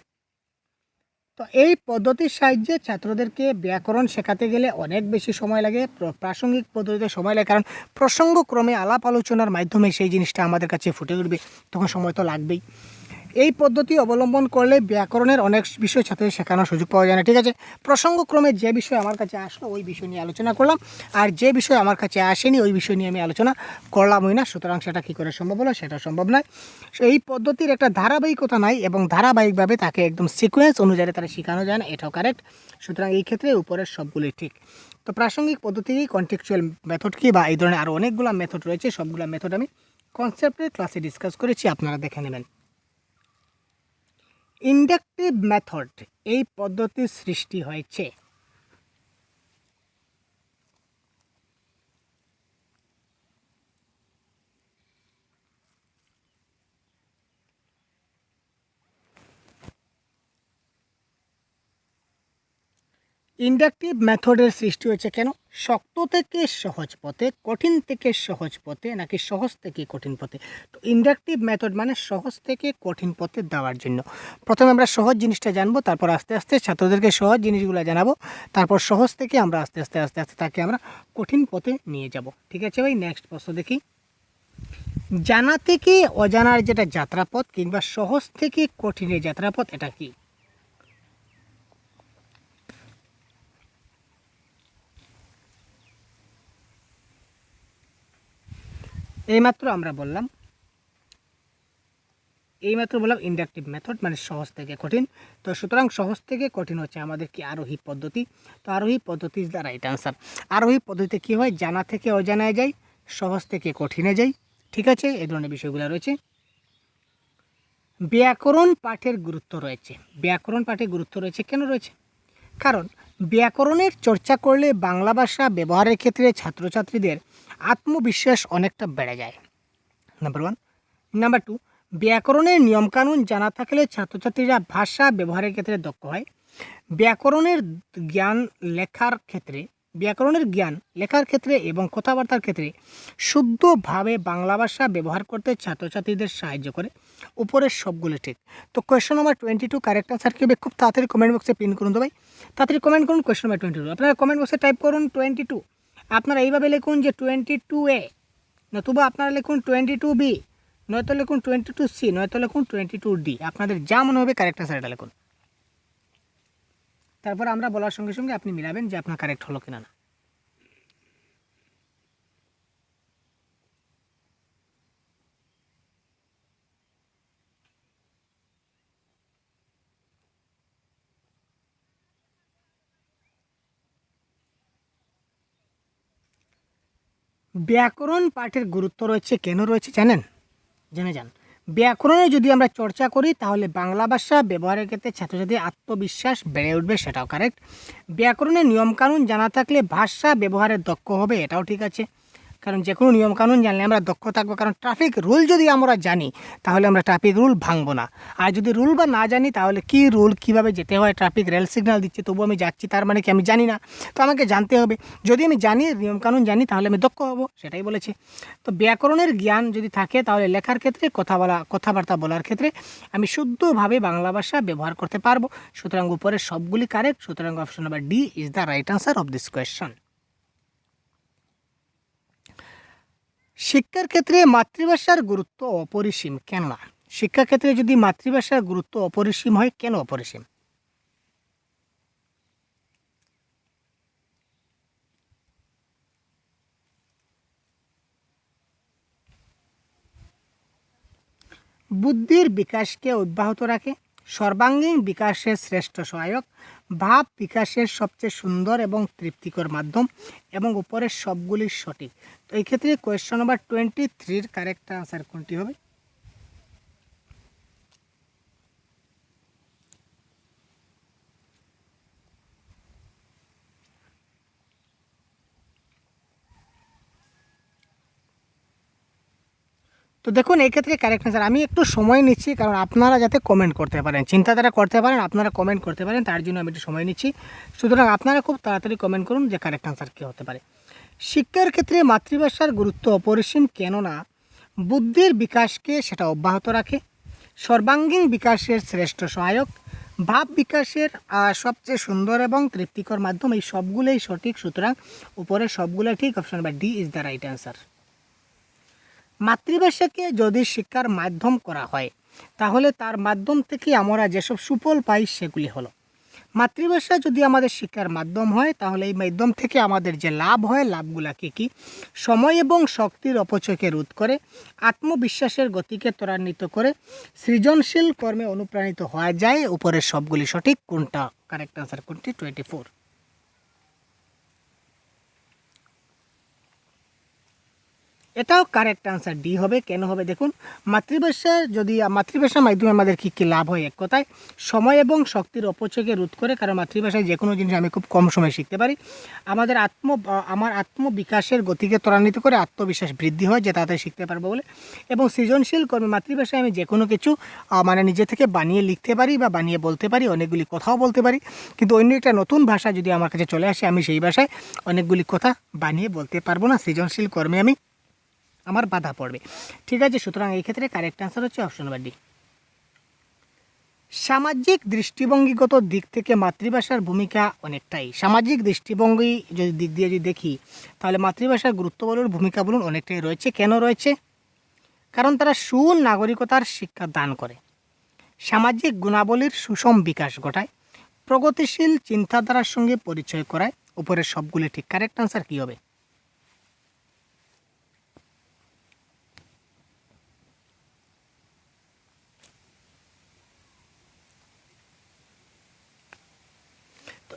[SPEAKER 1] তো এই পদ্ধতির সাহায্যে ছাত্রদেরকে ব্যাকরণ শেখাতে গেলে অনেক বেশি সময় লাগে। প্রাসঙ্গিক পদ্ধতিতে সময় লাগে, কারণ প্রসঙ্গক্রমে আলাপ আলোচনার মাধ্যমে সেই জিনিসটা আমাদের কাছে ফুটে উঠবে, তখন সময় তো লাগবেই। এই পদ্ধতি অবলম্বন করলে ব্যাকরণের অনেক বিষয় ছাত্রদের শেখানোর সুযোগ পাওয়া যায় না। ঠিক আছে, প্রসঙ্গক্রমে যে বিষয় আমার কাছে আসলো ওই বিষয় নিয়ে আলোচনা করলাম, আর যে বিষয় আমার কাছে আসেনি ওই বিষয় নিয়ে আমি আলোচনা করলামই না, সুতরাং সেটা কী করে সম্ভব হলো? সেটা সম্ভব নয়। এই পদ্ধতির একটা ধারাবাহিকতা নাই, এবং ধারাবাহিকভাবে তাকে একদম সিকোয়েন্স অনুযায়ী তারা শেখানো যায় না, এটাও কারেক্ট। সুতরাং এই ক্ষেত্রে উপরের সবগুলি ঠিক। তো প্রাসঙ্গিক পদ্ধতি, কন্টেক্সচুয়াল মেথড কি, বা এই ধরনের আরও অনেকগুলো মেথড রয়েছে, সবগুলো মেথড আমি কনসেপ্টের ক্লাসে ডিসকাস করেছি, আপনারা দেখে নেবেন। ইন্ডাকটিভ মেথড, এই পদ্ধতির সৃষ্টি হয়েছে। ইন্ডাকটিভ মেথডের সৃষ্টি হয়েছে কেন? শক্ত থেকে সহজ পথে, কঠিন থেকে সহজ পথে, নাকি সহজ থেকে কঠিন পথে? তো ইন্ডাকটিভ মেথড মানে সহজ থেকে কঠিন পথে দেওয়ার জন্য। প্রথমে আমরা সহজ জিনিসটা জানবো, তারপর আস্তে আস্তে ছাত্রদেরকে সহজ জিনিসগুলো জানাবো, তারপর সহজ থেকে আমরা আস্তে আস্তে আস্তে আস্তে তাকে আমরা কঠিন পথে নিয়ে যাব। ঠিক আছে ভাই, নেক্সট প্রশ্ন দেখি। জানা থেকে অজানার যেটা যাত্রাপথ, কিংবা সহজ থেকে কঠিনের যাত্রাপথ, এটা কি? এইমাত্র বললাম ইন্ডাকটিভ মেথড মানে সহজ থেকে কঠিন। তো সুতরাং সহজ থেকে কঠিন হচ্ছে আমাদের কি আরোহী পদ্ধতি। তো আরোহী পদ্ধতির দ্বারা এটা আনসার। আরোহী পদ্ধতিতে কি হয়? জানা থেকে অজানায় যায়, সহজ থেকে কঠিনে যায়। ঠিক আছে, এই ধরনের বিষয়গুলো রয়েছে। ব্যাকরণ পাঠের গুরুত্ব রয়েছে। ব্যাকরণ পাঠে গুরুত্ব রয়েছে কেন রয়েছে? কারণ ব্যাকরণের চর্চা করলে বাংলা ভাষা ব্যবহারের ক্ষেত্রে ছাত্রছাত্রীদের আত্মবিশ্বাস অনেকটা বেড়ে যায়, নাম্বার 1। নাম্বার 2, ব্যাকরণের নিয়মকানুন জানা থাকলে ছাত্রছাত্রীরা ভাষা ব্যবহারের ক্ষেত্রে দক্ষ হয়। ব্যাকরণের জ্ঞান লেখার ক্ষেত্রে লেখার ক্ষেত্রে এবং কথাবার্তার ক্ষেত্রে শুদ্ধভাবে বাংলা ভাষা ব্যবহার করতে ছাত্রছাত্রীদের সাহায্য করে। উপরের সবগুলো ঠিক। তো কোয়েশ্চন নাম্বার 22 কারেক্ট আনসার কী হবে? খুব তাড়াতাড়ি কমেন্ট বক্সে পিন করুন তো ভাই, তাড়াতাড়ি কমেন্ট করুন কোয়েশ্চন নাম্বার 22। আপনারা কমেন্ট বক্সে টাইপ করুন 22। আপনারা এইভাবে লিখুন যে 22A, নতুবা আপনারা লিখুন 22B, নয়তো লিখুন 22C, নয়তো লিখুন 22D। আপনাদের যা মনে হবে কারেক্ট আনসার এটা লিখুন। তারপর আমরা বলার সঙ্গে সঙ্গে আপনি মিলাবেন যে আপনার কারেক্ট হলো কিনা না। ব্যাকরণ পাঠের গুরুত্ব রয়েছে, কেন রয়েছে জানেন? জেনে যান। ব্যাকরণে যদি আমরা চর্চা করি তাহলে বাংলা ভাষা ব্যবহারের ক্ষেত্রে ছাত্রছাত্রীর আত্মবিশ্বাস বেড়ে উঠবে, সেটাও কারেক্ট। ব্যাকরণের নিয়মকানুন জানা থাকলে ভাষা ব্যবহারে দক্ষ হবে, এটাও ঠিক আছে। কারণ যে কোনো নিয়মকানুন জানলে আমরা দক্ষ থাকবো। কারণ ট্রাফিক রুল যদি আমরা জানি তাহলে আমরা ট্রাফিক রুল ভাঙবো না। আর যদি রুল বা না জানি তাহলে কি রুল, কীভাবে যেতে হয়, ট্রাফিক রেল সিগন্যাল দিচ্ছে তবু আমি যাচ্ছি, তার মানে কি আমি জানি না? তো আমাকে জানতে হবে। যদি আমি জানি, নিয়মকানুন জানি, তাহলে আমি দক্ষ হব, সেটাই বলেছে। তো ব্যাকরণের জ্ঞান যদি থাকে তাহলে লেখার ক্ষেত্রে, কথাবার্তা বলার ক্ষেত্রে আমি শুদ্ধভাবে বাংলা ভাষা ব্যবহার করতে পারবো। সুতরাং উপরের সবগুলি কারেক্ট। সুতরাং option number D is the right answer of this question. শিক্ষার ক্ষেত্রে মাতৃভাষার গুরুত্ব অপরিসীম কেন না? শিক্ষার ক্ষেত্রে যদি মাতৃভাষার গুরুত্ব অপরিসীম হয়, কেন অপরিসীম? বুদ্ধির বিকাশকে অব্যাহত রাখে, সর্বাঙ্গীন বিকাশের শ্রেষ্ঠ সহায়ক, ভাব বিকাশের সবচেয়ে সুন্দর এবং তৃপ্তিকর মাধ্যম, এবং উপরের সবগুলি সঠিক। তো এই ক্ষেত্রে কোয়েশ্চন নাম্বার 23-র কারেক্ট আনসার কোনটি হবে? তো দেখুন এই ক্ষেত্রে কারেক্ট আনসার, আমি একটু সময় নিচ্ছি কারণ আপনারা যাতে কমেন্ট করতে পারেন, চিন্তাধারা করতে পারেন, আপনারা কমেন্ট করতে পারেন, তার জন্য আমি একটু সময় নিচ্ছি। সুতরাং আপনারা খুব তাড়াতাড়ি কমেন্ট করুন যে কারেক্ট আনসার কী হতে পারে। শিক্ষার ক্ষেত্রে মাতৃভাষার গুরুত্ব অপরিসীম কেননা বুদ্ধির বিকাশকে সেটা অব্যাহত রাখে, সর্বাঙ্গীন বিকাশের শ্রেষ্ঠ সহায়ক, ভাব বিকাশের সবচেয়ে সুন্দর এবং তৃপ্তিকর মাধ্যম, এই সবগুলোই সঠিক। সুতরাং উপরের সবগুলো ঠিক। Option number D is the right answer. মাতৃভাষাকে যদি শিক্ষার মাধ্যম করা হয় তাহলে তার মাধ্যম থেকে আমরা যেসব সুফল পাই সেগুলি হলো, মাতৃভাষা যদি আমাদের শিক্ষার মাধ্যম হয় তাহলে এই মাধ্যম থেকে আমাদের যে লাভ হয়, লাভগুলা কী? সময় এবং শক্তির অপচয়কে রোধ করে, আত্মবিশ্বাসের গতিকে ত্বরান্বিত করে, সৃজনশীল কর্মে অনুপ্রাণিত হওয়া যায়। উপরের সবগুলি সঠিক। কোনটা কারেক্ট আনসার কোনটি? 24। এটাও কারেক্ট আনসার ডি হবে। কেন হবে দেখুন, মাতৃভাষার মাধ্যমে আমাদের কী কী লাভ হয়? এক কথায় সময় এবং শক্তির অপচয়কে রোধ করে, কারণ মাতৃভাষায় যে কোনো জিনিস আমি খুব কম সময়ে শিখতে পারি। আমার আত্মবিকাশের গতিকে ত্বরান্বিত করে, আত্মবিশ্বাস বৃদ্ধি হয় যে তাড়াতাড়ি শিখতে পারবো বলে। এবং সৃজনশীল কর্মে মাতৃভাষায় আমি যে কোনো কিছু নিজে থেকে বানিয়ে লিখতে পারি বা বানিয়ে বলতে পারি, অনেকগুলি কথাও বলতে পারি। কিন্তু অন্য একটা নতুন ভাষা যদি আমার কাছে চলে আসে, আমি সেই ভাষায় অনেকগুলি কথা বানিয়ে বলতে পারবো না, সৃজনশীল কর্মে আমার বাধা পড়বে। ঠিক আছে, সুতরাং এই ক্ষেত্রে কারেক্ট আনসার হচ্ছে অপশন নাম্বার ডি। সামাজিক দৃষ্টিভঙ্গিগত দিক থেকে মাতৃভাষার ভূমিকা অনেকটাই, সামাজিক দৃষ্টিভঙ্গি দিক দিয়ে যদি দেখি তাহলে মাতৃভাষার গুরুত্ব বলুন, ভূমিকা বলুন, অনেকটাই রয়েছে। কেন রয়েছে? কারণ তারা সুনাগরিকতার শিক্ষা দান করে, সামাজিক গুণাবলীর সুষম বিকাশ ঘটায়, প্রগতিশীল চিন্তাধারার সঙ্গে পরিচয় করায়। উপরের সবগুলি ঠিক। কারেক্ট আনসার কী হবে?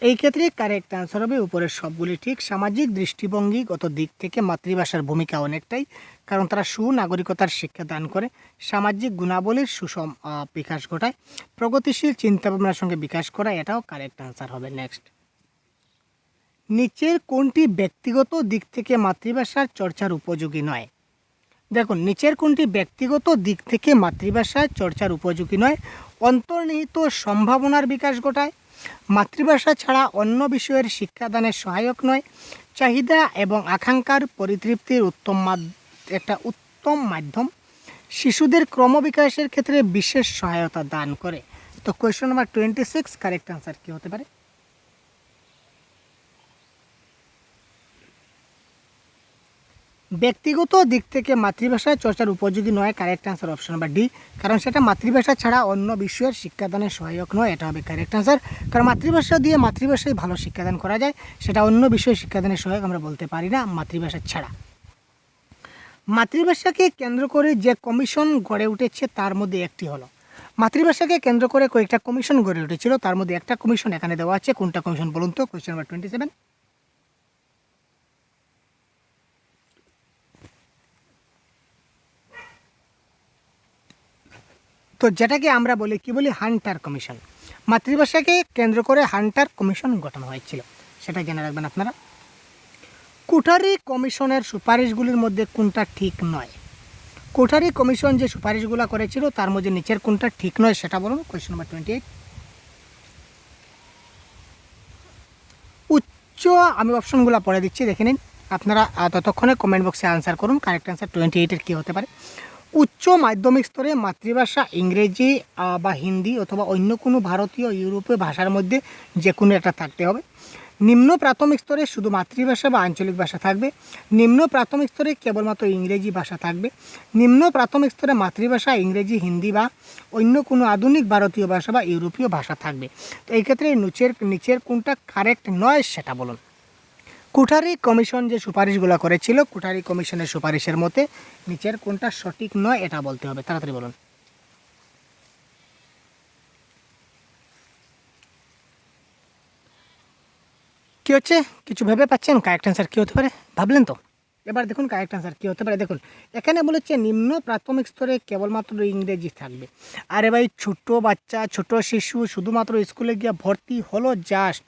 [SPEAKER 1] এই ক্ষেত্রে কারেক্ট আনসার হবে উপরের সবগুলি ঠিক। সামাজিক দৃষ্টিভঙ্গিগত দিক থেকে মাতৃভাষার ভূমিকা অনেকটাই, কারণ তারা সুনাগরিকতার শিক্ষা দান করে, সামাজিক গুণাবলীর সুষম বিকাশ ঘটায়, প্রগতিশীল চিন্তাভাবনার সঙ্গে বিকাশ করায়। এটাও কারেক্ট আনসার হবে। নেক্সট, নিচের কোনটি ব্যক্তিগত দিক থেকে মাতৃভাষার চর্চার উপযোগী নয়? দেখুন, নিচের কোনটি ব্যক্তিগত দিক থেকে মাতৃভাষার চর্চার উপযোগী নয়? অন্তর্নিহিত সম্ভাবনার বিকাশ ঘটায়, মাতৃভাষা ছাড়া অন্য বিষয়ের শিক্ষাদানের সহায়ক নয়, চাহিদা এবং আকাঙ্ক্ষার পরিতৃপ্তির একটা উত্তম মাধ্যম, শিশুদের ক্রমবিকাশের ক্ষেত্রে বিশেষ সহায়তা দান করে। তো কোয়েশ্চন নাম্বার 26 কারেক্ট আনসার কী হতে পারে? ব্যক্তিগত দিক থেকে মাতৃভাষা চর্চার উপযোগী নয়, correct answer option number D. কারণ সেটা মাতৃভাষা ছাড়া অন্য বিষয়ের শিক্ষাদানের সহায়ক নয়, এটা হবে কারেক্ট আনসার। কারণ মাতৃভাষা দিয়ে মাতৃভাষায় ভালো শিক্ষাদান করা যায়, সেটা অন্য বিষয়ে শিক্ষাদানের সহায়ক আমরা বলতে পারি না মাতৃভাষা ছাড়া। মাতৃভাষাকে কেন্দ্র করে যে কমিশন গড়ে উঠেছে তার মধ্যে একটি হলো, মাতৃভাষাকে কেন্দ্র করে কয়েকটা কমিশন গড়ে উঠেছিল, তার মধ্যে একটা কমিশন এখানে দেওয়া আছে। কোনটা কমিশন বলুন তো? Question number 27। তো যেটাকে আমরা বলি কি বলি হান্টার কমিশন। মাতৃভাষাকে কেন্দ্র করে হান্টার কমিশন গঠন হয়েছিল, সেটা জেনে রাখবেন আপনারা। কোঠারি কমিশনের সুপারিশগুলির মধ্যে কোনটা ঠিক নয়? কোঠারি কমিশন যে সুপারিশগুলো করেছিল তার মধ্যে নিচের কোনটা ঠিক নয় সেটা বলুন। Question number 28। উচ্চ, আমি অপশনগুলো পড়ে দিচ্ছি, দেখে নিন আপনারা, ততক্ষণে কমেন্ট বক্সে আনসার করুন। কারেক্ট আনসার 28-এর কী হতে পারে? উচ্চ মাধ্যমিক স্তরে মাতৃভাষা ইংরেজি বা হিন্দি অথবা অন্য কোনো ভারতীয় ইউরোপীয় ভাষার মধ্যে যে কোনো একটা থাকতে হবে। নিম্ন প্রাথমিক স্তরে শুধু মাতৃভাষা বা আঞ্চলিক ভাষা থাকবে। নিম্ন প্রাথমিক স্তরে কেবলমাত্র ইংরেজি ভাষা থাকবে। নিম্ন প্রাথমিক স্তরে মাতৃভাষা ইংরেজি, হিন্দি বা অন্য কোনো আধুনিক ভারতীয় ভাষা বা ইউরোপীয় ভাষা থাকবে। তো এই ক্ষেত্রে নিচের কোনটা কারেক্ট নয় সেটা বলুন। কোঠারি কমিশন যে সুপারিশগুলো করেছিল, কোঠারি কমিশনের সুপারিশের মতে নিচের কোনটা সঠিক নয় এটা বলতে হবে, তাড়াতাড়ি বলুন। কী হচ্ছে, কিছু ভেবে পাচ্ছেন কারেক্ট অ্যান্সার কী হতে পারে? ভাবলেন তো? এবার দেখুন কারেক্ট অ্যান্সার কী হতে পারে। দেখুন এখানে বলেছে নিম্ন প্রাথমিক স্তরে কেবলমাত্র ইংরেজি থাকবে। আরে ভাই, ছোট বাচ্চা, ছোট শিশু শুধুমাত্র স্কুলে গিয়ে ভর্তি হলো, জাস্ট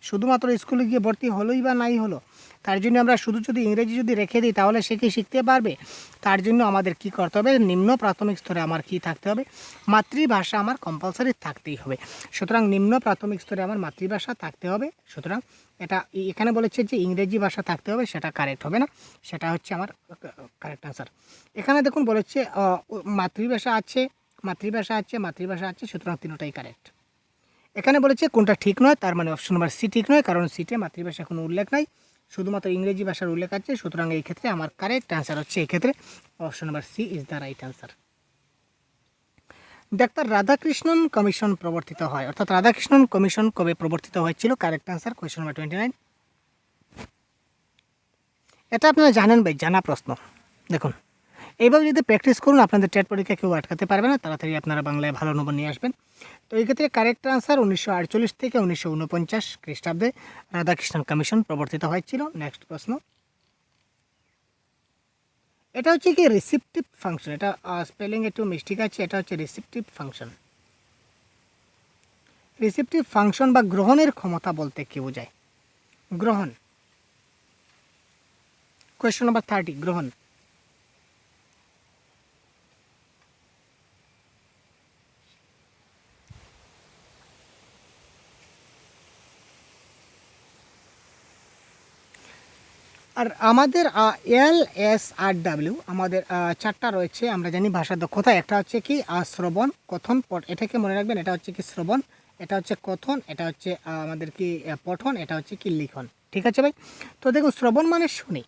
[SPEAKER 1] শুধুমাত্র স্কুলে গিয়ে ভর্তি হলোই বা নাই হলো, তার জন্য আমরা শুধু যদি ইংরেজি যদি রেখে দিই তাহলে সে কি শিখতে পারবে? তার জন্য আমাদের কি করতে হবে? নিম্ন প্রাথমিক স্তরে আমার কি থাকতে হবে? মাতৃভাষা আমার কম্পালসারি থাকতেই হবে। সুতরাং নিম্ন প্রাথমিক স্তরে আমার মাতৃভাষা থাকতে হবে। সুতরাং এটা এখানে বলেছে যে ইংরেজি ভাষা থাকতে হবে, সেটা কারেক্ট হবে না, সেটা হচ্ছে আমার কারেক্ট আনসার। এখানে দেখুন বলেছে মাতৃভাষা আছে, মাতৃভাষা আছে, সুতরাং তিনটাই কারেক্ট। এখানে বলেছে কোনটা ঠিক নয়, তার মানে অপশন নাম্বার সি ঠিক নয়, কারণ সিটে মাতৃভাষা কোনো উল্লেখ নাই, শুধুমাত্র ইংরেজি ভাষার উল্লেখ আছে। সুতরাং এই ক্ষেত্রে আমার কারেক্ট আনসার হচ্ছে এই ক্ষেত্রে option number C is the right answer. Doctor Radhakrishnan commission প্রবর্তিত হয়, অর্থাৎ রাধাকৃষ্ণন কমিশন কবে প্রবর্তিত হয়েছিল? Correct answer question number 29। এটা আপনারা জানেন ভাই, জানা প্রশ্ন। দেখুন এইভাবে যদি প্র্যাকটিস করুন আপনাদের টেট পরীক্ষা কেউ আটকাতে পারবে না, তাড়াতাড়ি আপনারা বাংলায় ভালো নম্বর নিয়ে আসবেন। তো এই ক্ষেত্রে কারেক্ট আনসার 1948 থেকে 1949 খ্রিস্টাব্দে রাধাকৃষ্ণন কমিশন প্রবর্তিত হয়েছিল। নেক্সট প্রশ্ন, এটা হচ্ছে কি রিসিপটিভ ফাংশন। এটা স্পেলিং একটু মিস্টেক আছে, এটা হচ্ছে রিসিপটিভ ফাংশন। রিসিপটিভ ফাংশন বা গ্রহণের ক্ষমতা বলতে কি বোঝায়? গ্রহণ। কোয়েশ্চন নাম্বার 30, গ্রহণ। আর আমাদের LSRW আমাদের চারটা রয়েছে, আমরা জানি ভাষা দক্ষতা। একটা হচ্ছে কি শ্রবণ, কথন, এটাকে মনে রাখবেন, এটা হচ্ছে কি শ্রবণ, এটা হচ্ছে কথন, এটা হচ্ছে আমাদের কি পঠন, এটা হচ্ছে কি লিখন। ঠিক আছে ভাই? তো দেখুন শ্রবণ মানে শুনি।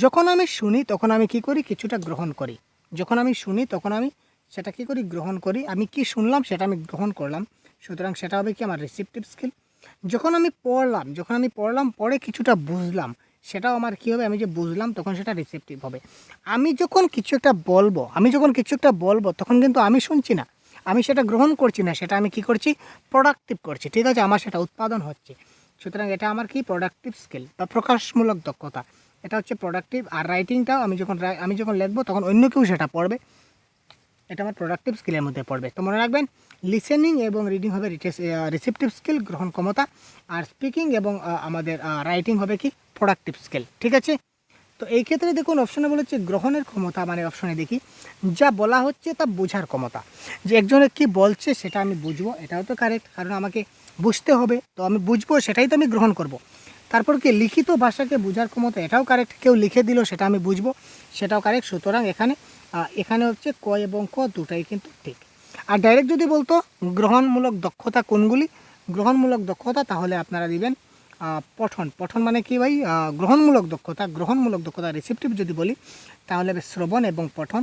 [SPEAKER 1] যখন আমি শুনি তখন আমি কি করি? কিছুটা গ্রহণ করি। যখন আমি শুনি তখন আমি সেটা কি করি? গ্রহণ করি। আমি কি শুনলাম সেটা আমি গ্রহণ করলাম, সুতরাং সেটা হবে কি আমার রিসিপটিভ স্কিল। যখন আমি পড়লাম, পড়ে কিছুটা বুঝলাম, সেটাও আমার কী হবে? আমি যে বুঝলাম তখন সেটা রিসেপটিভ হবে। আমি যখন কিছু একটা বলবো তখন কিন্তু আমি শুনছি না, আমি সেটা গ্রহণ করছি না, সেটা আমি কি করছি? প্রোডাক্টিভ করছি। ঠিক আছে, আমার সেটা উৎপাদন হচ্ছে। সুতরাং এটা আমার কি প্রোডাক্টিভ স্কিল বা প্রকাশমূলক দক্ষতা, এটা হচ্ছে প্রোডাক্টিভ। আর রাইটিংটাও আমি যখন লিখবো তখন অন্য কেউ সেটা পড়বে, এটা আমার প্রোডাক্টিভ স্কিলের মধ্যে পড়বে। তো মনে রাখবেন লিসেনিং এবং রিডিং হবে রিসেপটিভ স্কিল, গ্রহণ ক্ষমতা, আর স্পিকিং এবং আমাদের রাইটিং হবে কি প্রোডাক্টিভ স্কিল। ঠিক আছে? তো এই ক্ষেত্রে দেখুন অপশনে বলেছে গ্রহণের ক্ষমতা, মানে অপশনে দেখি যা বলা হচ্ছে তা বোঝার ক্ষমতা, যে একজনে কি বলছে সেটা আমি বুঝবো, এটাও তো কারেক্ট, কারণ আমাকে বুঝতে হবে, তো আমি বুঝবো সেটাই তো আমি গ্রহণ করব। তারপর কি লিখিত ভাষাকে বোঝার ক্ষমতা, এটাও কারেক্ট, কেউ লিখে দিল সেটা আমি বুঝবো, সেটাও কারেক্ট। সুতরাং এখানে হচ্ছে ক এবং ক দুটাই কিন্তু ঠিক। আর ডাইরেক্ট যদি বলতো গ্রহণমূলক দক্ষতা কোনগুলি, গ্রহণমূলক দক্ষতা, তাহলে আপনারা দিবেন পঠন মানে কি ভাই? গ্রহণমূলক দক্ষতা রিসিপটিভ যদি বলি তাহলে হবে শ্রবণ এবং পঠন।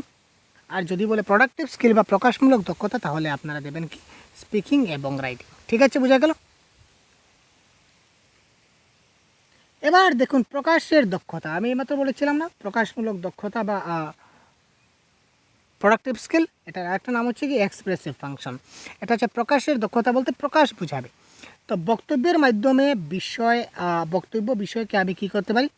[SPEAKER 1] আর যদি বলে প্রোডাক্টিভ স্কিল বা প্রকাশমূলক দক্ষতা তাহলে আপনারা দেবেন কি স্পিকিং এবং রাইটিং। ঠিক আছে, বোঝা গেল? এবার দেখুন প্রকাশের দক্ষতা, আমি এইমাত্র বলেছিলাম না প্রকাশমূলক দক্ষতা বা প্রোডাক্টিভ স্কিল, এটার আরেকটা নাম হচ্ছে কি এক্সপ্রেসিভ ফাংশন। এটা হচ্ছে প্রকাশের দক্ষতা বলতে প্রকাশ বোঝাবে। তো বক্তব্যের মাধ্যমে বক্তব্য বিষয়কে আমি কী করতে পারি?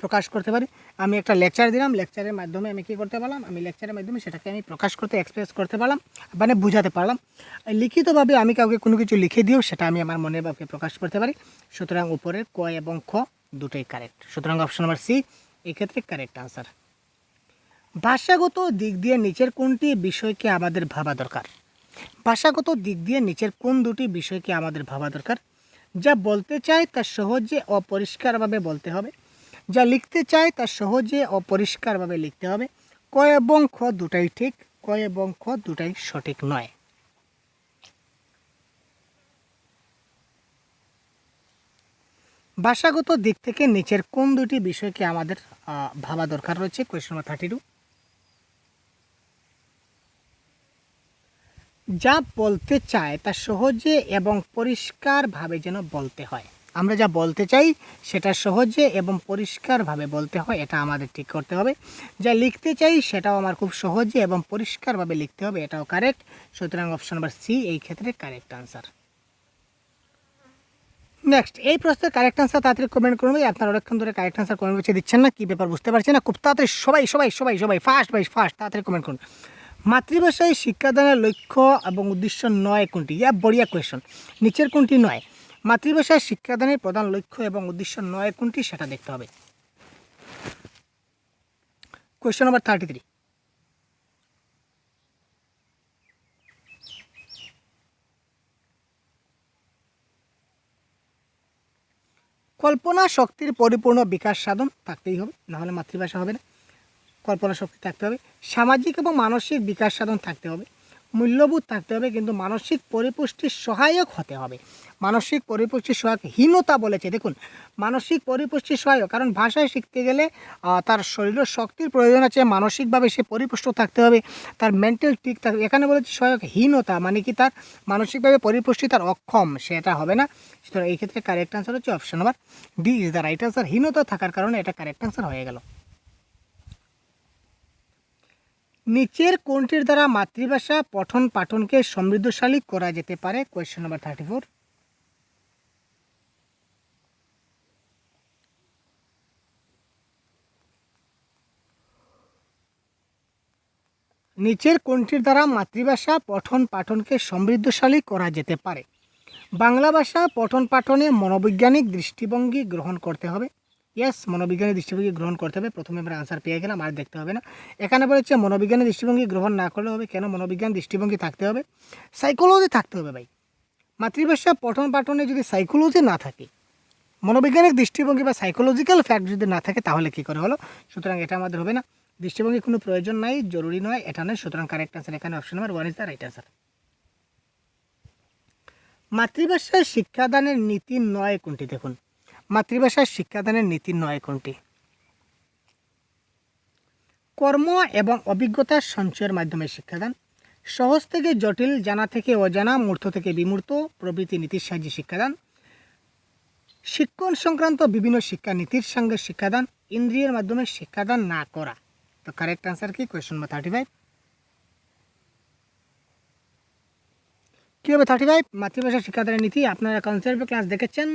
[SPEAKER 1] প্রকাশ করতে পারি। আমি একটা লেকচার দিলাম, লেকচারের মাধ্যমে আমি কী করতে পারলাম, আমি লেকচারের মাধ্যমে সেটাকে আমি প্রকাশ করতে এক্সপ্রেস করতে পারলাম, মানে বুঝাতে পারলাম। লিখিতভাবে আমি কাউকে কোনো কিছু লিখে দিয়েও সেটা আমি আমার মনের ভাবকে প্রকাশ করতে পারি। সুতরাং উপরের ক এবং খ দুটোই কারেক্ট। সুতরাং অপশন নাম্বার সি এই ক্ষেত্রে কারেক্ট আনসার। ভাষাগত দিক দিয়ে নিচের কোনটি বিষয়কে আমাদের ভাবা দরকার? ভাষাগত দিক দিয়ে নিচের কোন দুটি বিষয়কে আমাদের ভাবা দরকার? যা বলতে চায় তা সহজে অপরিষ্কারভাবে বলতে হবে, যা লিখতে চায় তা সহজে অপরিষ্কারভাবে লিখতে হবে। ক এবং খ দুটাই ঠিক, ক এবং খ দুটাই সঠিক নয়। ভাষাগত দিক থেকে নিচের কোন দুটি বিষয়কে আমাদের ভাবা দরকার রয়েছে? Question number 32। যা বলতে চায় তা সহজে এবং পরিষ্কারভাবে যেন বলতে হয়। আমরা যা বলতে চাই সেটা সহজে এবং পরিষ্কারভাবে বলতে হয়, এটা আমাদের ঠিক করতে হবে। যা লিখতে চাই সেটাও আমার খুব সহজে এবং পরিষ্কারভাবে লিখতে হবে, এটাও কারেক্ট। সুতরাং অপশন নাম্বার সি এই ক্ষেত্রে কারেক্ট আনসার। নেক্সট, এই প্রশ্নের কারেক্ট আনসার তাড়াতাড়ি কমেন্ট করুন। আপনারা অনেকক্ষণ ধরে কারেক্ট আনসার কমেন্ট বক্সে দিচ্ছেন না, কী ব্যাপার বুঝতে পারছি না। খুব তাড়াতাড়ি সবাই সবাই সবাই সবাই ফাস্ট তাড়াতাড়ি কমেন্ট করুন। মাতৃভাষায় শিক্ষাদানের লক্ষ্য এবং উদ্দেশ্য নয় কোনটি? ইয়া বড়িয়া কোয়েশন। নিচের কোনটি নয়? মাতৃভাষায় শিক্ষাদানের প্রধান লক্ষ্য এবং উদ্দেশ্য নয় কোনটি সেটা দেখতে হবে। Question number 33। কল্পনা শক্তির পরিপূর্ণ বিকাশ সাধন থাকতেই হবে, নাহলে মাতৃভাষা হবে না। কল্পনা শক্তি থাকতে হবে, সামাজিক এবং মানসিক বিকাশ সাধন থাকতে হবে, মূল্যবোধ থাকতে হবে, কিন্তু মানসিক পরিপুষ্টির সহায়ক হতে হবে। মানসিক পরিপুষ্টির সহায়ক হীনতা বলেছে, দেখুন মানসিক পরিপুষ্টির সহায়ক, কারণ ভাষায় শিখতে গেলে তার শরীরের শক্তির প্রয়োজন আছে, মানসিকভাবে সে পরিপুষ্ট থাকতে হবে, তার মেন্টাল ঠিক থাকবে। এখানে বলেছে সহায়ক হীনতা, মানে কি তার মানসিকভাবে পরিপুষ্টি তার অক্ষম, সেটা হবে না। সুতরাং এই ক্ষেত্রে কারেক্ট আনসার হচ্ছে option number D is the right answer. হীনতা থাকার কারণে এটা কারেক্ট আনসার হয়ে গেল। নিচের কোনটির দ্বারা মাতৃভাষা পঠন পাঠনকে সমৃদ্ধশালী করা যেতে পারে? Question number 34। নিচের কোনটির দ্বারা মাতৃভাষা পঠন পাঠনকে সমৃদ্ধশালী করা যেতে পারে? বাংলা ভাষা পঠন পাঠনে মনোবৈজ্ঞানিক দৃষ্টিভঙ্গি গ্রহণ করতে হবে। ইয়েস, মনোবিজ্ঞানের দৃষ্টিভঙ্গি গ্রহণ করতে হবে। প্রথমে আমরা আনসার পেয়ে গেলাম, আর দেখতে হবে না। এখানে বলেছে মনোবিজ্ঞানের দৃষ্টিভঙ্গি গ্রহণ না করলে হবে, কেন? মনোবিজ্ঞান দৃষ্টিভঙ্গি থাকতে হবে, সাইকোলজি থাকতে হবে ভাই। মাতৃভাষা পঠন পাঠনে যদি সাইকোলজি না থাকে, মনোবৈজ্ঞানিক দৃষ্টিভঙ্গি বা সাইকোলজিক্যাল ফ্যাক্ট যদি না থাকে, তাহলে কী করে হলো? সুতরাং এটা আমাদের হবে না। দৃষ্টিভঙ্গি কোনো প্রয়োজন নাই, জরুরি নয়, এটা নয়। সুতরাং কারেক্ট আনসার এখানে option number 1 is the right answer. মাতৃভাষায় শিক্ষাদানের নীতি নয় কোনটি? দেখুন, মাতৃভাষায় শিক্ষাদানের নীতি নয় কোনটি? কর্ম এবং অভিজ্ঞতার সঞ্চয়ের মাধ্যমে শিক্ষাদান, সহজ থেকে জটিল, জানা থেকে অজানা, মূর্ত থেকে বিমূর্ত প্রভৃতি নীতির সাহায্যে শিক্ষাদান, শিক্ষণ সংক্রান্ত বিভিন্ন শিক্ষানীতির সঙ্গে শিক্ষাদান, ইন্দ্রিয়ের মাধ্যমে শিক্ষাদান না করা। তো কারেক্ট আনসার কি? Question number 35। কী হবে 35? মাতৃভাষা শিক্ষাদানের নীতি। আপনারা কনসেপ্ট ক্লাস দেখেছেন,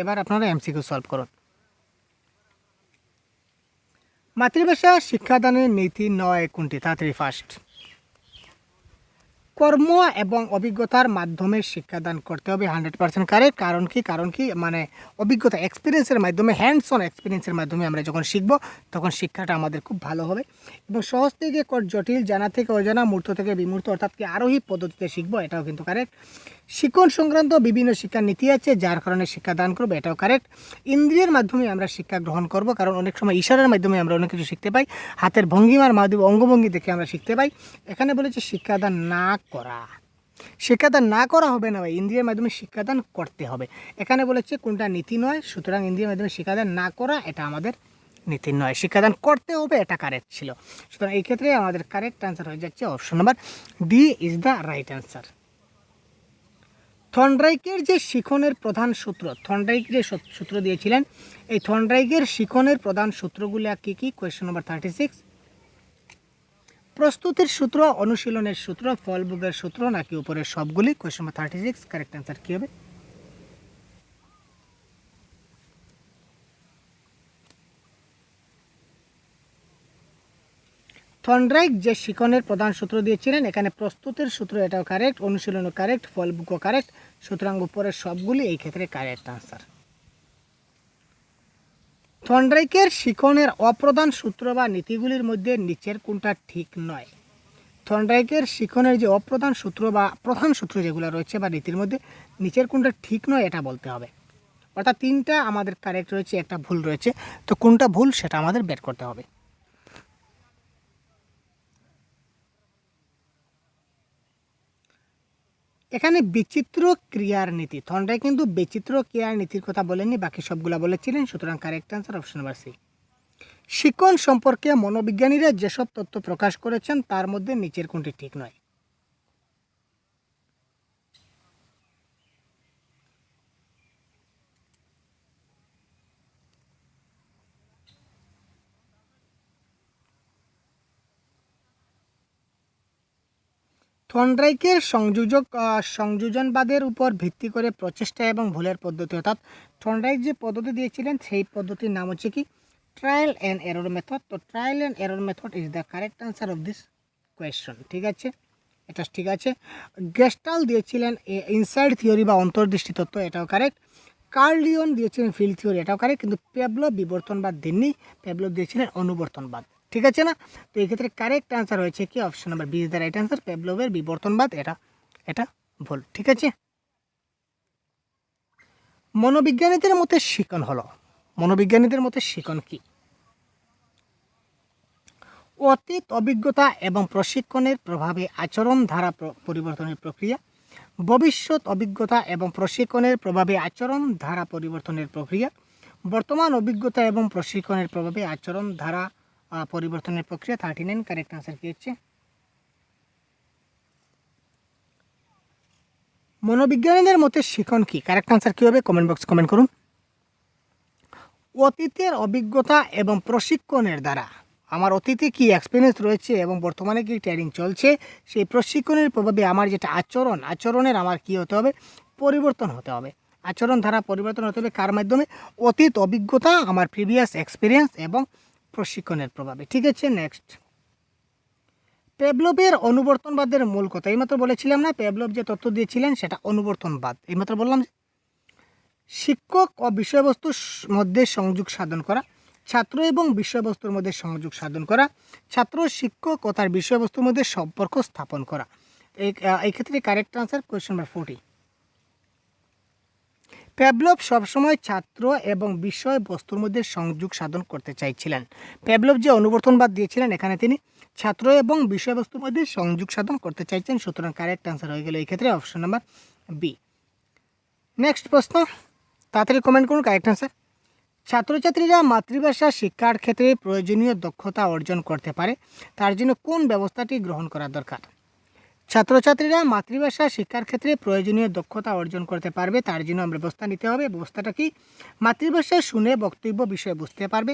[SPEAKER 1] এবার আপনারা এমসিকিউ সলভ করুন। মাতৃভাষা শিক্ষাদানের নীতি নয় কোনটি? তাড়াতাড়ি ফার্স্ট। কর্ম এবং অভিজ্ঞতার মাধ্যমে শিক্ষাদান করতে হবে, 100% কারেক্ট। কারণ কি মানে অভিজ্ঞতা, এক্সপিরিয়েন্সের মাধ্যমে, হ্যান্ডস অন এক্সপিরিয়েন্সের মাধ্যমে আমরা যখন শিখব তখন শিক্ষাটা আমাদের খুব ভালো হবে। এবং সহজ থেকে জটিল, জানা থেকে অজানা, মূর্ত থেকে বিমূর্ত, অর্থাৎ কি আরোহী পদ্ধতিতে শিখবো, এটাও কিন্তু কারেক্ট। শিক্ষণ সংক্রান্ত বিভিন্ন শিক্ষার নীতি আছে, যার কারণে শিক্ষাদান করবো, এটাও কারেক্ট। ইন্দ্রিয়ের মাধ্যমে আমরা শিক্ষা গ্রহণ করব, কারণ অনেক সময় ইশারার মাধ্যমে আমরা অনেক কিছু শিখতে পাই, হাতের ভঙ্গিমার মাধ্যমে, অঙ্গভঙ্গি দেখে আমরা শিখতে পাই। এখানে বলেছে শিক্ষাদান না করা, শিক্ষাদান না করা হবে না ভাই, ইন্দ্রিয়ের মাধ্যমে শিক্ষাদান করতে হবে। এখানে বলেছে কোনটা নীতি নয়, সুতরাং ইন্দ্রিয়ের মাধ্যমে শিক্ষাদান না করা এটা আমাদের নীতি নয়, শিক্ষাদান করতে হবে, এটা কারেক্ট ছিল। সুতরাং এই ক্ষেত্রে আমাদের কারেক্ট আনসার হয়ে যাচ্ছে option number D is the right answer. থর্নডাইকের যে শিখনের প্রধান সূত্র, থর্নডাইক যে সূত্র দিয়েছিলেন, এই থর্নডাইকের শিখনের প্রধান সূত্রগুলি কী কী? Question number 36। প্রস্তুতির সূত্র, অনুশীলনের সূত্র, ফলভোগের সূত্র, নাকি উপরের সবগুলি? Question number 36। কারেক্ট আনসার কী হবে? থর্নডাইক যে শিকনের প্রধান সূত্র দিয়েছিলেন, এখানে প্রস্তুতের সূত্র এটাও কারেক্ট, অনুশীলনও কারেক্ট, ফলবুকও কারেক্ট, সুতরাং উপরের সবগুলি এই ক্ষেত্রে কারেক্ট আনসার। থর্নডাইকের শিকনের অপ্রধান সূত্র বা নীতিগুলির মধ্যে নিচের কোনটা ঠিক নয়? থর্নডাইকের শিকনের যে অপ্রধান সূত্র বা প্রধান সূত্র যেগুলো রয়েছে বা নীতির মধ্যে নিচের কোনটা ঠিক নয় এটা বলতে হবে। অর্থাৎ তিনটা আমাদের কারেক্ট রয়েছে, একটা ভুল রয়েছে, তো কোনটা ভুল সেটা আমাদের বের করতে হবে। এখানে বিচিত্র ক্রিয়ার নীতি, থর্নডাইক কিন্তু বিচিত্র ক্রিয়ার নীতির কথা বলেননি, বাকি সবগুলা বলেছিলেন, সুতরাং correct answer option number C. শিকন সম্পর্কে মনোবিজ্ঞানীরা যেসব তথ্য প্রকাশ করেছেন তার মধ্যে নিচের কোনটি ঠিক নয়? থর্নডাইকের সংযোজনবাদের উপর ভিত্তি করে প্রচেষ্টা এবং ভুলের পদ্ধতি, অর্থাৎ থর্নডাইক যে পদ্ধতি দিয়েছিলেন সেই পদ্ধতির নাম হচ্ছে কি ট্রায়াল অ্যান্ড এরর মেথড। তো trial and error method is the correct answer of this question. ঠিক আছে, এটা ঠিক আছে। গেস্টাল দিয়েছিলেন ইনসাইড থিওরি বা অন্তর্দৃষ্টি তত্ত্ব, এটাও কারেক্ট। কার্ল লিওন দিয়েছিলেন ফিল্ড থিওরি, এটাও কারেক্ট, কিন্তু পেভলভ বিবর্তনবাদ দেননি, পেভলভ দিয়েছিলেন অনুবর্তনবাদ। ঠিক আছে না? তো এই ক্ষেত্রে কারেক্ট আনসার হয়েছে কি option number B is the right answer, পেভলভের বিবর্তনবাদ, এটা ভুল। ঠিক আছে। মনোবিজ্ঞানীদের মতে শিকন হলো, মনোবিজ্ঞানীদের মতে শিকন কি? অতীত অভিজ্ঞতা এবং প্রশিক্ষণের প্রভাবে আচরণ ধারা পরিবর্তনের প্রক্রিয়া, ভবিষ্যৎ অভিজ্ঞতা এবং প্রশিক্ষণের প্রভাবে আচরণ ধারা পরিবর্তনের প্রক্রিয়া, বর্তমান অভিজ্ঞতা এবং প্রশিক্ষণের প্রভাবে আচরণ ধারা পরিবর্তনের প্রক্রিয়া। 39 কারেক্ট আনসার কি হচ্ছে? মনোবিজ্ঞানীদের মতে শিখন কি? কারেক্ট আনসার কী হবে? কমেন্ট বক্সে কমেন্ট করুন। অতীতের অভিজ্ঞতা এবং প্রশিক্ষণের দ্বারা আমার অতীতে কি এক্সপিরিয়েন্স রয়েছে এবং বর্তমানে কি ট্রেনিং চলছে, সেই প্রশিক্ষণের প্রভাবে আমার যেটা আচরণের আমার কি হতে হবে? পরিবর্তন হতে হবে। আচরণ ধারা পরিবর্তন হতে হবে কার মাধ্যমে? অতীত অভিজ্ঞতা, আমার প্রিভিয়াস এক্সপিরিয়েন্স এবং প্রশিক্ষণের প্রভাবে। ঠিক আছে, নেক্সট। পেভলভের অনুবর্তনবাদের মূল কথা এইমাত্র বলেছিলাম না, পেভলভ যে তথ্য দিয়েছিলেন সেটা অনুবর্তনবাদ। এইমাত্র বললাম যে শিক্ষক ও বিষয়বস্তুর মধ্যে সংযোগ সাধন করা, ছাত্র এবং বিষয়বস্তুর মধ্যে সংযোগ সাধন করা, ছাত্র শিক্ষক ও তার বিষয়বস্তুর মধ্যে সম্পর্ক স্থাপন করা। এই ক্ষেত্রে correct answer question number 40। Pavlov সবসময় ছাত্র এবং বিষয়বস্তুর মধ্যে সংযোগ সাধন করতে চাইছিলেন। পেভলভ যে অনুবর্তনবাদ দিয়েছিলেন এখানে তিনি ছাত্র এবং বিষয়বস্তুর মধ্যে সংযোগ সাধন করতে চাইছেন, সুতরাং কারেক্ট আনসার হয়ে গেল এই ক্ষেত্রে অপশন নাম্বার বি। নেক্সট প্রশ্ন, তাড়াতাড়ি কমেন্ট করুন কারেক্ট আনসার। ছাত্রছাত্রীরা মাতৃভাষা শিক্ষার ক্ষেত্রে প্রয়োজনীয় দক্ষতা অর্জন করতে পারে, তার জন্য কোন ব্যবস্থাটি গ্রহণ করা দরকার? ছাত্রছাত্রীরা মাতৃভাষা শিক্ষার ক্ষেত্রে প্রয়োজনীয় দক্ষতা অর্জন করতে পারবে, তার জন্য ব্যবস্থা নিতে হবে। ব্যবস্থাটা কি? মাতৃভাষায় শুনে বক্তব্য বিষয় বুঝতে পারবে,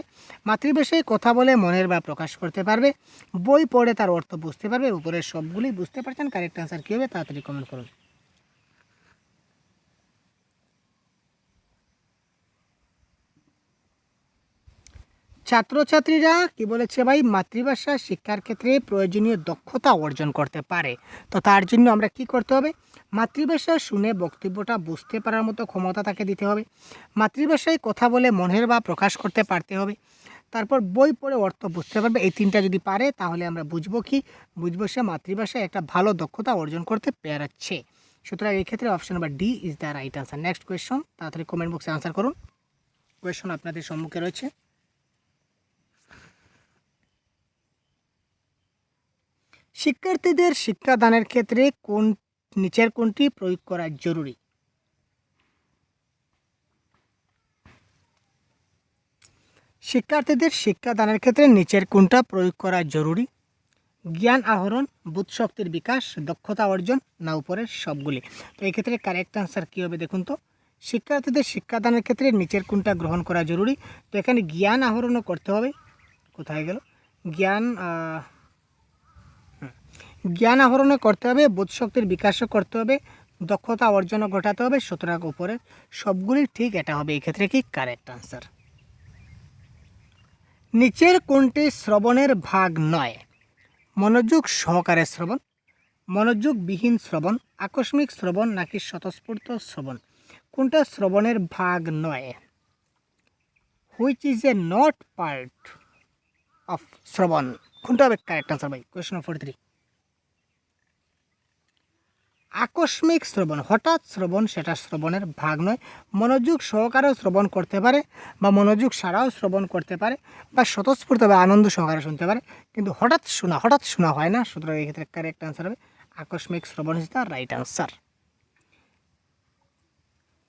[SPEAKER 1] মাতৃভাষায় কথা বলে মনের ভাব প্রকাশ করতে পারবে, বই পড়ে তার অর্থ বুঝতে পারবে। উপরের সবগুলি বুঝতে পারছেন, কারেক্ট আনসার কী হবে? তাড়াতাড়ি কমেন্ট করুন। ছাত্রছাত্রীরা কি বলেছে ভাই? মাতৃভাষা শিক্ষার ক্ষেত্রে প্রয়োজনীয় দক্ষতা অর্জন করতে পারে, তো তার জন্য আমরা কি করতে হবে? মাতৃভাষা শুনে বক্তব্যটা বুঝতে পারার মতো ক্ষমতা তাকে দিতে হবে, মাতৃভাষায় কথা বলে মনের ভাব প্রকাশ করতে পারতে হবে, তারপর বই পড়ে অর্থ বুঝতে পারবে। এই তিনটা যদি পারে তাহলে আমরা বুঝবো সে মাতৃভাষায় একটা ভালো দক্ষতা অর্জন করতে পেরেছে। সুতরাং এই ক্ষেত্রে option number D is the right answer. Next question, তাড়াতাড়ি কমেন্ট বক্সে আনসার করুন। কোয়েশ্চন আপনাদের সম্মুখে রয়েছে। শিক্ষার্থীদের শিক্ষাদানের ক্ষেত্রে নিচের কোনটি প্রয়োগ করা জরুরি? শিক্ষার্থীদের শিক্ষাদানের ক্ষেত্রে নিচের কোনটা প্রয়োগ করা জরুরি? জ্ঞান আহরণ, বুধশক্তির বিকাশ, দক্ষতা অর্জন, না উপরের সবগুলি? তো এই ক্ষেত্রে কারেক্ট আনসার কী হবে দেখুন তো। শিক্ষার্থীদের শিক্ষাদানের ক্ষেত্রে নিচের কোনটা গ্রহণ করা জরুরি? তো এখানে জ্ঞান আহরণও করতে হবে। কোথায় গেল? জ্ঞান আহরণও করতে হবে, বোধশক্তির বিকাশও করতে হবে, দক্ষতা অর্জনও ঘটাতে হবে। সুতরাং উপরে সবগুলি ঠিক, এটা হবে এই ক্ষেত্রে কি কারেক্ট আনসার। নিচের কোনটি শ্রবণের ভাগ নয়? মনোযোগ সহকারে শ্রবণ, মনোযোগবিহীন শ্রবণ, আকস্মিক শ্রবণ নাকি স্বতঃস্ফূর্ত শ্রবণ? কোনটা শ্রবণের ভাগ নয়? Which is a not part of শ্রবণ? কোনটা হবে কারেক্ট আনসার ভাই? কোয়েশ্চন 43। আকস্মিক শ্রবণ, হঠাৎ শ্রবণ, সেটা শ্রবণের ভাগ নয়। মনোযোগ সহকারেও শ্রবণ করতে পারে বা মনোযোগ ছাড়াও শ্রবণ করতে পারে বা স্বতঃস্ফূর্ত বা আনন্দ সহকারে শুনতে পারে, কিন্তু হঠাৎ শোনা হয় না। সুতরাং এই ক্ষেত্রে কারেক্ট আনসার হবে আকস্মিক শ্রবণ ইজ দ্য রাইট আনসার।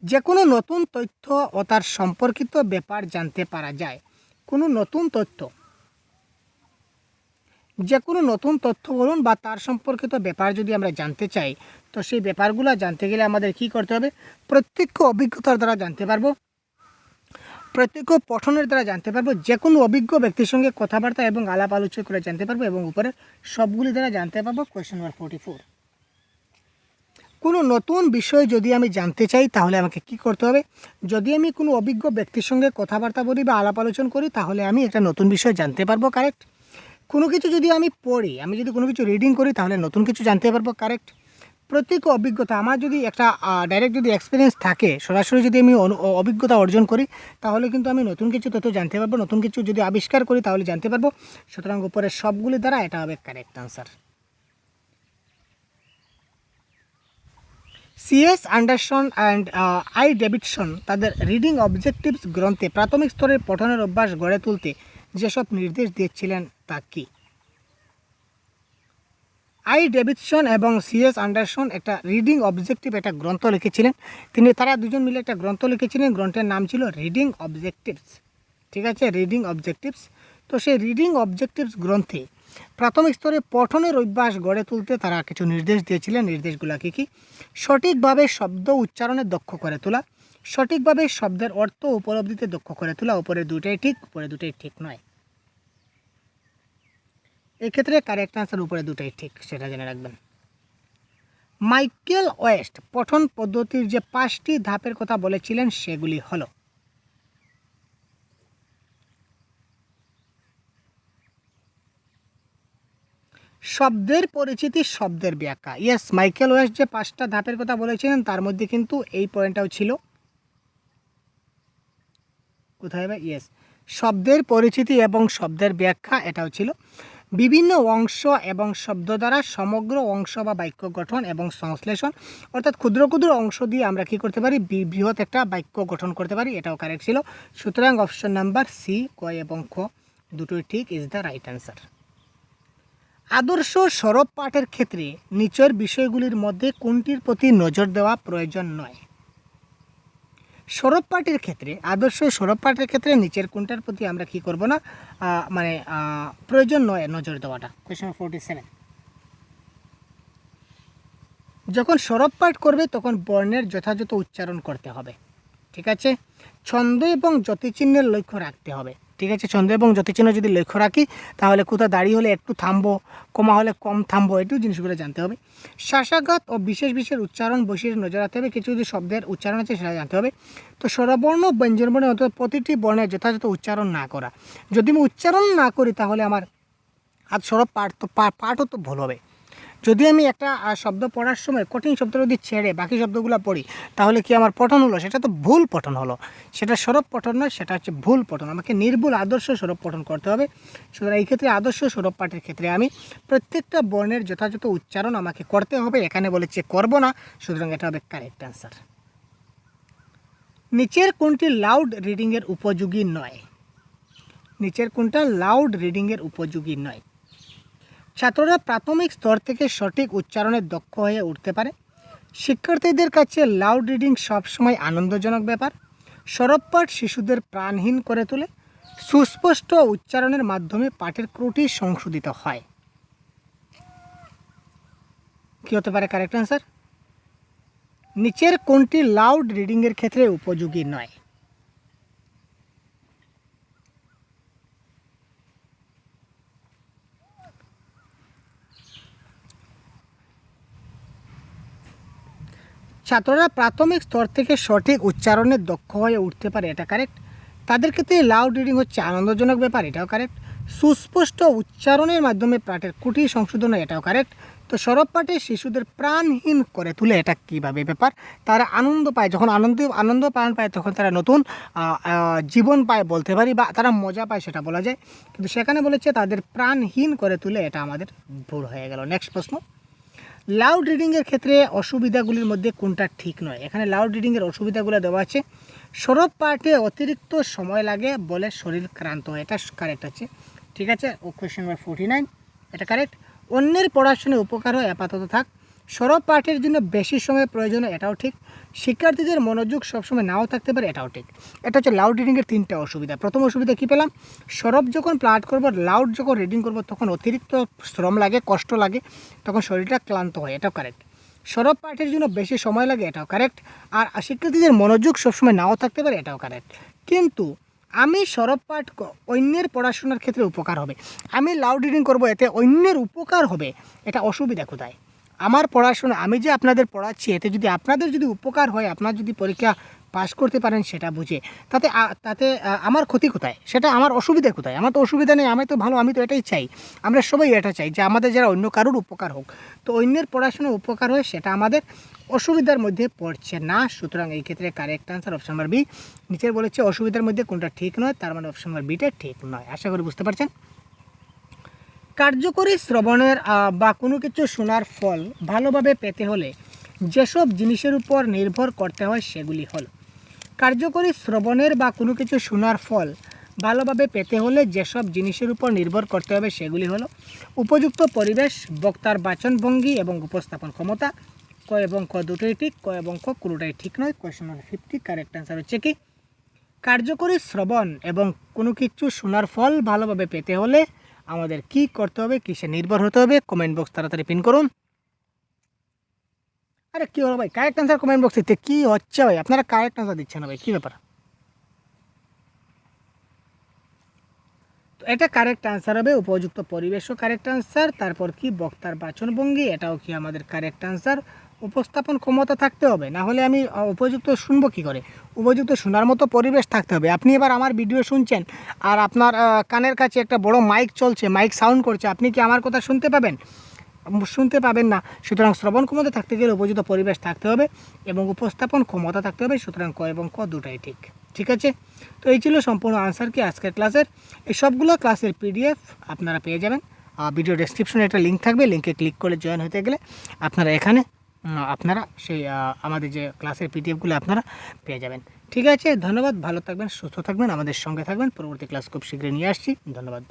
[SPEAKER 1] যে কোনো নতুন তথ্য ও তার সম্পর্কিত ব্যাপার জানতে পারা যায়। যে কোনো নতুন তথ্য বলুন বা তার সম্পর্কিত ব্যাপার যদি আমরা জানতে চাই, তো সেই ব্যাপারগুলো জানতে গেলে আমাদের কি করতে হবে? প্রত্যক্ষ অভিজ্ঞতার দ্বারা জানতে পারবো, প্রত্যক্ষ পঠনের দ্বারা জানতে পারবো, যে কোনো অভিজ্ঞ ব্যক্তির সঙ্গে কথাবার্তা এবং আলাপ আলোচনা করে জানতে পারবো, এবং উপরের সবগুলি দ্বারা জানতে পারবো। Question number 44। কোনো নতুন বিষয় যদি আমি জানতে চাই তাহলে আমাকে কি করতে হবে? যদি আমি কোনো অভিজ্ঞ ব্যক্তির সঙ্গে কথাবার্তা বলি বা আলাপ আলোচনা করি, তাহলে আমি একটা নতুন বিষয় জানতে পারবো। কারেক্ট। কোনো কিছু যদি আমি পড়ি, আমি যদি কোনো কিছু রিডিং করি, তাহলে নতুন কিছু জানতে পারবো। কারেক্ট। প্রত্যেক অভিজ্ঞতা, আমার যদি একটা ডাইরেক্ট যদি এক্সপিরিয়েন্স থাকে, সরাসরি যদি আমি অভিজ্ঞতা অর্জন করি, তাহলে কিন্তু আমি নতুন কিছু তথ্য জানতে পারবো। নতুন কিছু যদি আবিষ্কার করি তাহলে জানতে পারবো। সুতরাং উপরের সবগুলি দ্বারা এটা হবে correct answer. CS Anderson and I Davidson তাদের রিডিং অবজেক্টিভস গ্রন্থে প্রাথমিক স্তরের পঠনের অভ্যাস গড়ে তুলতে যেসব নির্দেশ দিয়েছিলেন তা কী? আই ডেভিডসন এবং সিএস অ্যান্ডারসন একটা রিডিং অবজেক্টিভ একটা গ্রন্থ লিখেছিলেন। তারা দুজন মিলে একটা গ্রন্থ লিখেছিলেন। গ্রন্থের নাম ছিল রিডিং অবজেক্টিভস। ঠিক আছে, রিডিং অবজেক্টিভস। তো সেই রিডিং অবজেক্টিভস গ্রন্থে প্রাথমিক স্তরে পঠনের অভ্যাস গড়ে তুলতে তারা কিছু নির্দেশ দিয়েছিলেন। নির্দেশগুলো কী? সঠিকভাবে শব্দ উচ্চারণে দক্ষ করে তোলা, সঠিকভাবে শব্দের অর্থ উপলব্ধিতে দক্ষ করে তোলা। উপরে দুটাই ঠিক, উপরে দুটাই ঠিক নয়। এক্ষেত্রে কারেক্ট আনসার উপরে দুটাই ঠিক, সেটা জেনে রাখবেন। মাইকেল ওয়েস্ট পঠন পদ্ধতির যে 5টি ধাপের কথা বলেছিলেন সেগুলি হলো: শব্দের পরিচিতি, শব্দের ব্যাখ্যা। ইয়েস, মাইকেল ওয়েস্ট যে 5টা ধাপের কথা বলেছিলেন তার মধ্যে কিন্তু এই পয়েন্টটাও ছিল। কোথায় ভাই? ইয়েস, শব্দের পরিচিতি এবং শব্দের ব্যাখ্যা, এটাও ছিল। বিভিন্ন অংশ এবং শব্দ দ্বারা সমগ্র অংশ বা বাক্য গঠন এবং সংশ্লেষণ, অর্থাৎ ক্ষুদ্র ক্ষুদ্র অংশ দিয়ে আমরা কী করতে পারি? বৃহৎ একটা বাক্য গঠন করতে পারি, এটাও কারেক্ট ছিল। সুতরাং অপশন নাম্বার সি, ক এবং খ দুটোই ঠিক, ইজ দ্য রাইট অ্যান্সার। আদর্শ সরব পাঠের ক্ষেত্রে নিচের বিষয়গুলির মধ্যে কোনটির প্রতি নজর দেওয়া প্রয়োজন নয়? সরব পাঠের ক্ষেত্রে, আদর্শ সরব পাঠের ক্ষেত্রে নিচের কোনটার প্রতি আমরা কি করব না, প্রয়োজন নয় নজর দেওয়াটা? কোয়েশ্চন 47। যখন সরব পাঠ করবে তখন বর্ণের যথাযথ উচ্চারণ করতে হবে। ঠিক আছে। ছন্দ এবং যতিচিহ্নের লক্ষ্য রাখতে হবে। ঠিক আছে, ছন্দ এবং যতিচিহ্ন যদি লক্ষ্য রাখি তাহলে কোথাও দাঁড়িয়ে হলে একটু থামবো, কমা হলে কম থামবো, একটু জিনিসগুলো জানতে হবে। শ্বাসাঘাত ও বিশেষ বিশেষ উচ্চারণ বৈশিষ্ট্য নজর রাখতে হবে। কিছু যদি শব্দের উচ্চারণ আছে সেটা জানতে হবে। তো স্বরবর্ণ ব্যঞ্জনবর্ণ অর্থাৎ প্রতিটি বর্ণের যথাযথ উচ্চারণ না করা। যদি আমি উচ্চারণ না করি তাহলে আমার সরব পাঠও তো ভুল হবে। যদি আমি একটা শব্দ পড়ার সময় কঠিন শব্দ যদি ছেড়ে বাকি শব্দগুলো পড়ি তাহলে কি আমার পঠন হলো? সেটা তো ভুল পঠন হলো। সেটা সরব পঠন নয়, সেটা হচ্ছে ভুল পঠন। আমাকে নির্ভুল আদর্শ সরব পঠন করতে হবে। সুতরাং এই ক্ষেত্রে আদর্শ সরব পাঠের ক্ষেত্রে আমি প্রত্যেকটা বর্ণের যথাযথ উচ্চারণ আমাকে করতে হবে। এখানে বলেছে করব না, সুতরাং এটা হবে কারেক্ট অ্যান্সার। নিচের কোনটি লাউড রিডিংয়ের উপযোগী নয়? নিচের কোনটা লাউড রিডিংয়ের উপযোগী নয়? ছাত্ররা প্রাথমিক স্তর থেকে সঠিক উচ্চারণে দক্ষ হয়ে উঠতে পারে। শিক্ষার্থীদের কাছে লাউড রিডিং সবসময় আনন্দজনক ব্যাপার। সরব পাঠ শিশুদের প্রাণহীন করে তোলে। সুস্পষ্ট উচ্চারণের মাধ্যমে পাঠের ত্রুটি সংশোধিত হয়। কী হতে পারে কারেক্ট অ্যান্সার? নিচের কোনটি লাউড রিডিংয়ের ক্ষেত্রে উপযোগী নয়? ছাত্ররা প্রাথমিক স্তর থেকে সঠিক উচ্চারণে দক্ষ হয়ে উঠতে পারে, এটা কারেক্ট। তাদের ক্ষেত্রে লাউড রিডিং হচ্ছে আনন্দজনক ব্যাপার, এটাও কারেক্ট। সুস্পষ্ট উচ্চারণের মাধ্যমে পাঠের কুটি সংশোধন হয়, এটাও কারেক্ট। তো সরব পাঠে শিশুদের প্রাণহীন করে তুলে, এটা কীভাবে ব্যাপার? তারা আনন্দ পায়, যখন আনন্দ প্রাণ পায় তখন তারা নতুন জীবন পায় বলতে পারি, বা তারা মজা পায় সেটা বলা যায়, কিন্তু সেখানে বলেছে তাদের প্রাণহীন করে তুলে, এটা আমাদের ভুল হয়ে গেল। নেক্সট প্রশ্ন, লাউড রিডিংয়ের ক্ষেত্রে অসুবিধাগুলির মধ্যে কোনটা ঠিক নয়? এখানে লাউড রিডিংয়ের অসুবিধাগুলো দেওয়া আছে। সরব পাঠে অতিরিক্ত সময় লাগে বলে শরীর ক্লান্ত হয়, এটা কারেক্ট আছে, ঠিক আছে। ও কোয়েশ্চেন নাম্বার 49, এটা কারেক্ট। অন্যের পড়াশোনায় উপকার হয়, আপাতত থাক। সরব পাঠের জন্য বেশি সময় প্রয়োজন হয়, এটাও ঠিক। শিক্ষার্থীদের মনোযোগ সবসময় নাও থাকতে পারে, এটাও ঠিক। এটা হচ্ছে লাউড রিডিংয়ের 3টা অসুবিধা। প্রথম অসুবিধা কী পেলাম? সরব যখন পাঠ করবো, লাউড যখন রিডিং করবো তখন অতিরিক্ত শ্রম লাগে, কষ্ট লাগে, তখন শরীরটা ক্লান্ত হয়, এটাও কারেক্ট। সরব পাঠের জন্য বেশি সময় লাগে, এটাও কারেক্ট। আর শিক্ষার্থীদের মনোযোগ সবসময় নাও থাকতে পারে, এটাও কারেক্ট। কিন্তু আমি সরব পাঠ অন্যের পড়াশোনার ক্ষেত্রে উপকার হবে, আমি লাউড রিডিং করবো এতে অন্যের উপকার হবে, এটা অসুবিধা কোথায়? আমার পড়াশোনা, আমি যে আপনাদের পড়াচ্ছি, এতে যদি আপনাদের যদি উপকার হয়, আপনার যদি পরীক্ষা পাস করতে পারেন সেটা বুঝে, তাতে আমার ক্ষতি কোথায়? সেটা আমার অসুবিধা কোথায়? আমার তো অসুবিধা নেই, আমি তো ভালো, আমি তো এটাই চাই। আমরা সবাই এটা চাই যে আমাদের যারা অন্য কারোর উপকার হোক, তো অন্যের পড়াশোনা উপকার হয়, সেটা আমাদের অসুবিধার মধ্যে পড়ছে না। সুতরাং এই ক্ষেত্রে correct answer option number B. নিচের বলেছে অসুবিধার মধ্যে কোনটা ঠিক নয়, তার মানে অপশন নাম্বার বিটা ঠিক নয়। আশা করি বুঝতে পারছেন। কার্যকরী শ্রবণের বা কোনো কিছু শোনার ফল ভালোভাবে পেতে হলে যেসব জিনিসের উপর নির্ভর করতে হয় সেগুলি হলো, কার্যকরী শ্রবণের বা কোনো কিছু শোনার ফল ভালোভাবে পেতে হলে যেসব জিনিসের উপর নির্ভর করতে হবে সেগুলি হলো উপযুক্ত পরিবেশ, বক্তার বাচনভঙ্গি এবং উপস্থাপন ক্ষমতা। ক এবং ক দুটোই ঠিক, ক এবং ক কোনোটাই ঠিক নয়। কোয়েশ্চন নাম্বার 50, কারেক্ট অ্যান্সার হচ্ছে কি কার্যকরী শ্রবণ এবং কোনো কিছু শোনার ফল ভালোভাবে পেতে হলে আমাদের কি করতে হবে, কিসে নির্ভর হতে হবে? কমেন্ট বক্স তাড়াতাড়ি পিন করুন। আরে কী হলো ভাই, কারেক্ট অ্যান্সার কমেন্ট বক্সে দিতে কী হচ্ছে ভাই? আপনারা কারেক্ট অ্যান্সার দিচ্ছেন না ভাই, কী ব্যাপার? তো এটা কারেক্ট অ্যান্সার হবে, উপযুক্ত পরিবেশও কারেক্ট অ্যান্সার। তারপর কি বক্তার বাচনভঙ্গি, এটাও কি আমাদের কারেক্ট অ্যান্সার। উপস্থাপন ক্ষমতা থাকতে হবে, না হলে আমি উপযুক্ত শুনবো কী করে? উপযুক্ত শোনার মতো পরিবেশ থাকতে হবে। আপনি এবার আমার ভিডিও শুনছেন আর আপনার কানের কাছে একটা বড় মাইক চলছে, মাইক সাউন্ড করছে, আপনি কি আমার কথা শুনতে পাবেন? শুনতে পাবেন না। সুতরাং শ্রবণ ক্ষমতা থাকতে গেলে উপযুক্ত পরিবেশ থাকতে হবে এবং উপস্থাপন ক্ষমতা থাকতে হবে। সুতরাং ক এবং ক দুটাই ঠিক, ঠিক আছে। তো এই ছিল সম্পূর্ণ আনসার কি আজকের ক্লাসের। এই সবগুলো ক্লাসের পিডিএফ আপনারা পেয়ে যাবেন। ভিডিও ডেসক্রিপশনে একটা লিঙ্ক থাকবে, লিঙ্কে ক্লিক করে জয়েন হতে গেলে আপনারা এখানে আপনারা সেই আমাদের যে ক্লাসের পিডিএফগুলো আপনারা পেয়ে যাবেন। ঠিক আছে, ধন্যবাদ, ভালো থাকবেন, সুস্থ থাকবেন, আমাদের সঙ্গে থাকবেন। পরবর্তী ক্লাস খুব শীঘ্রই নিয়ে আসছি। ধন্যবাদ।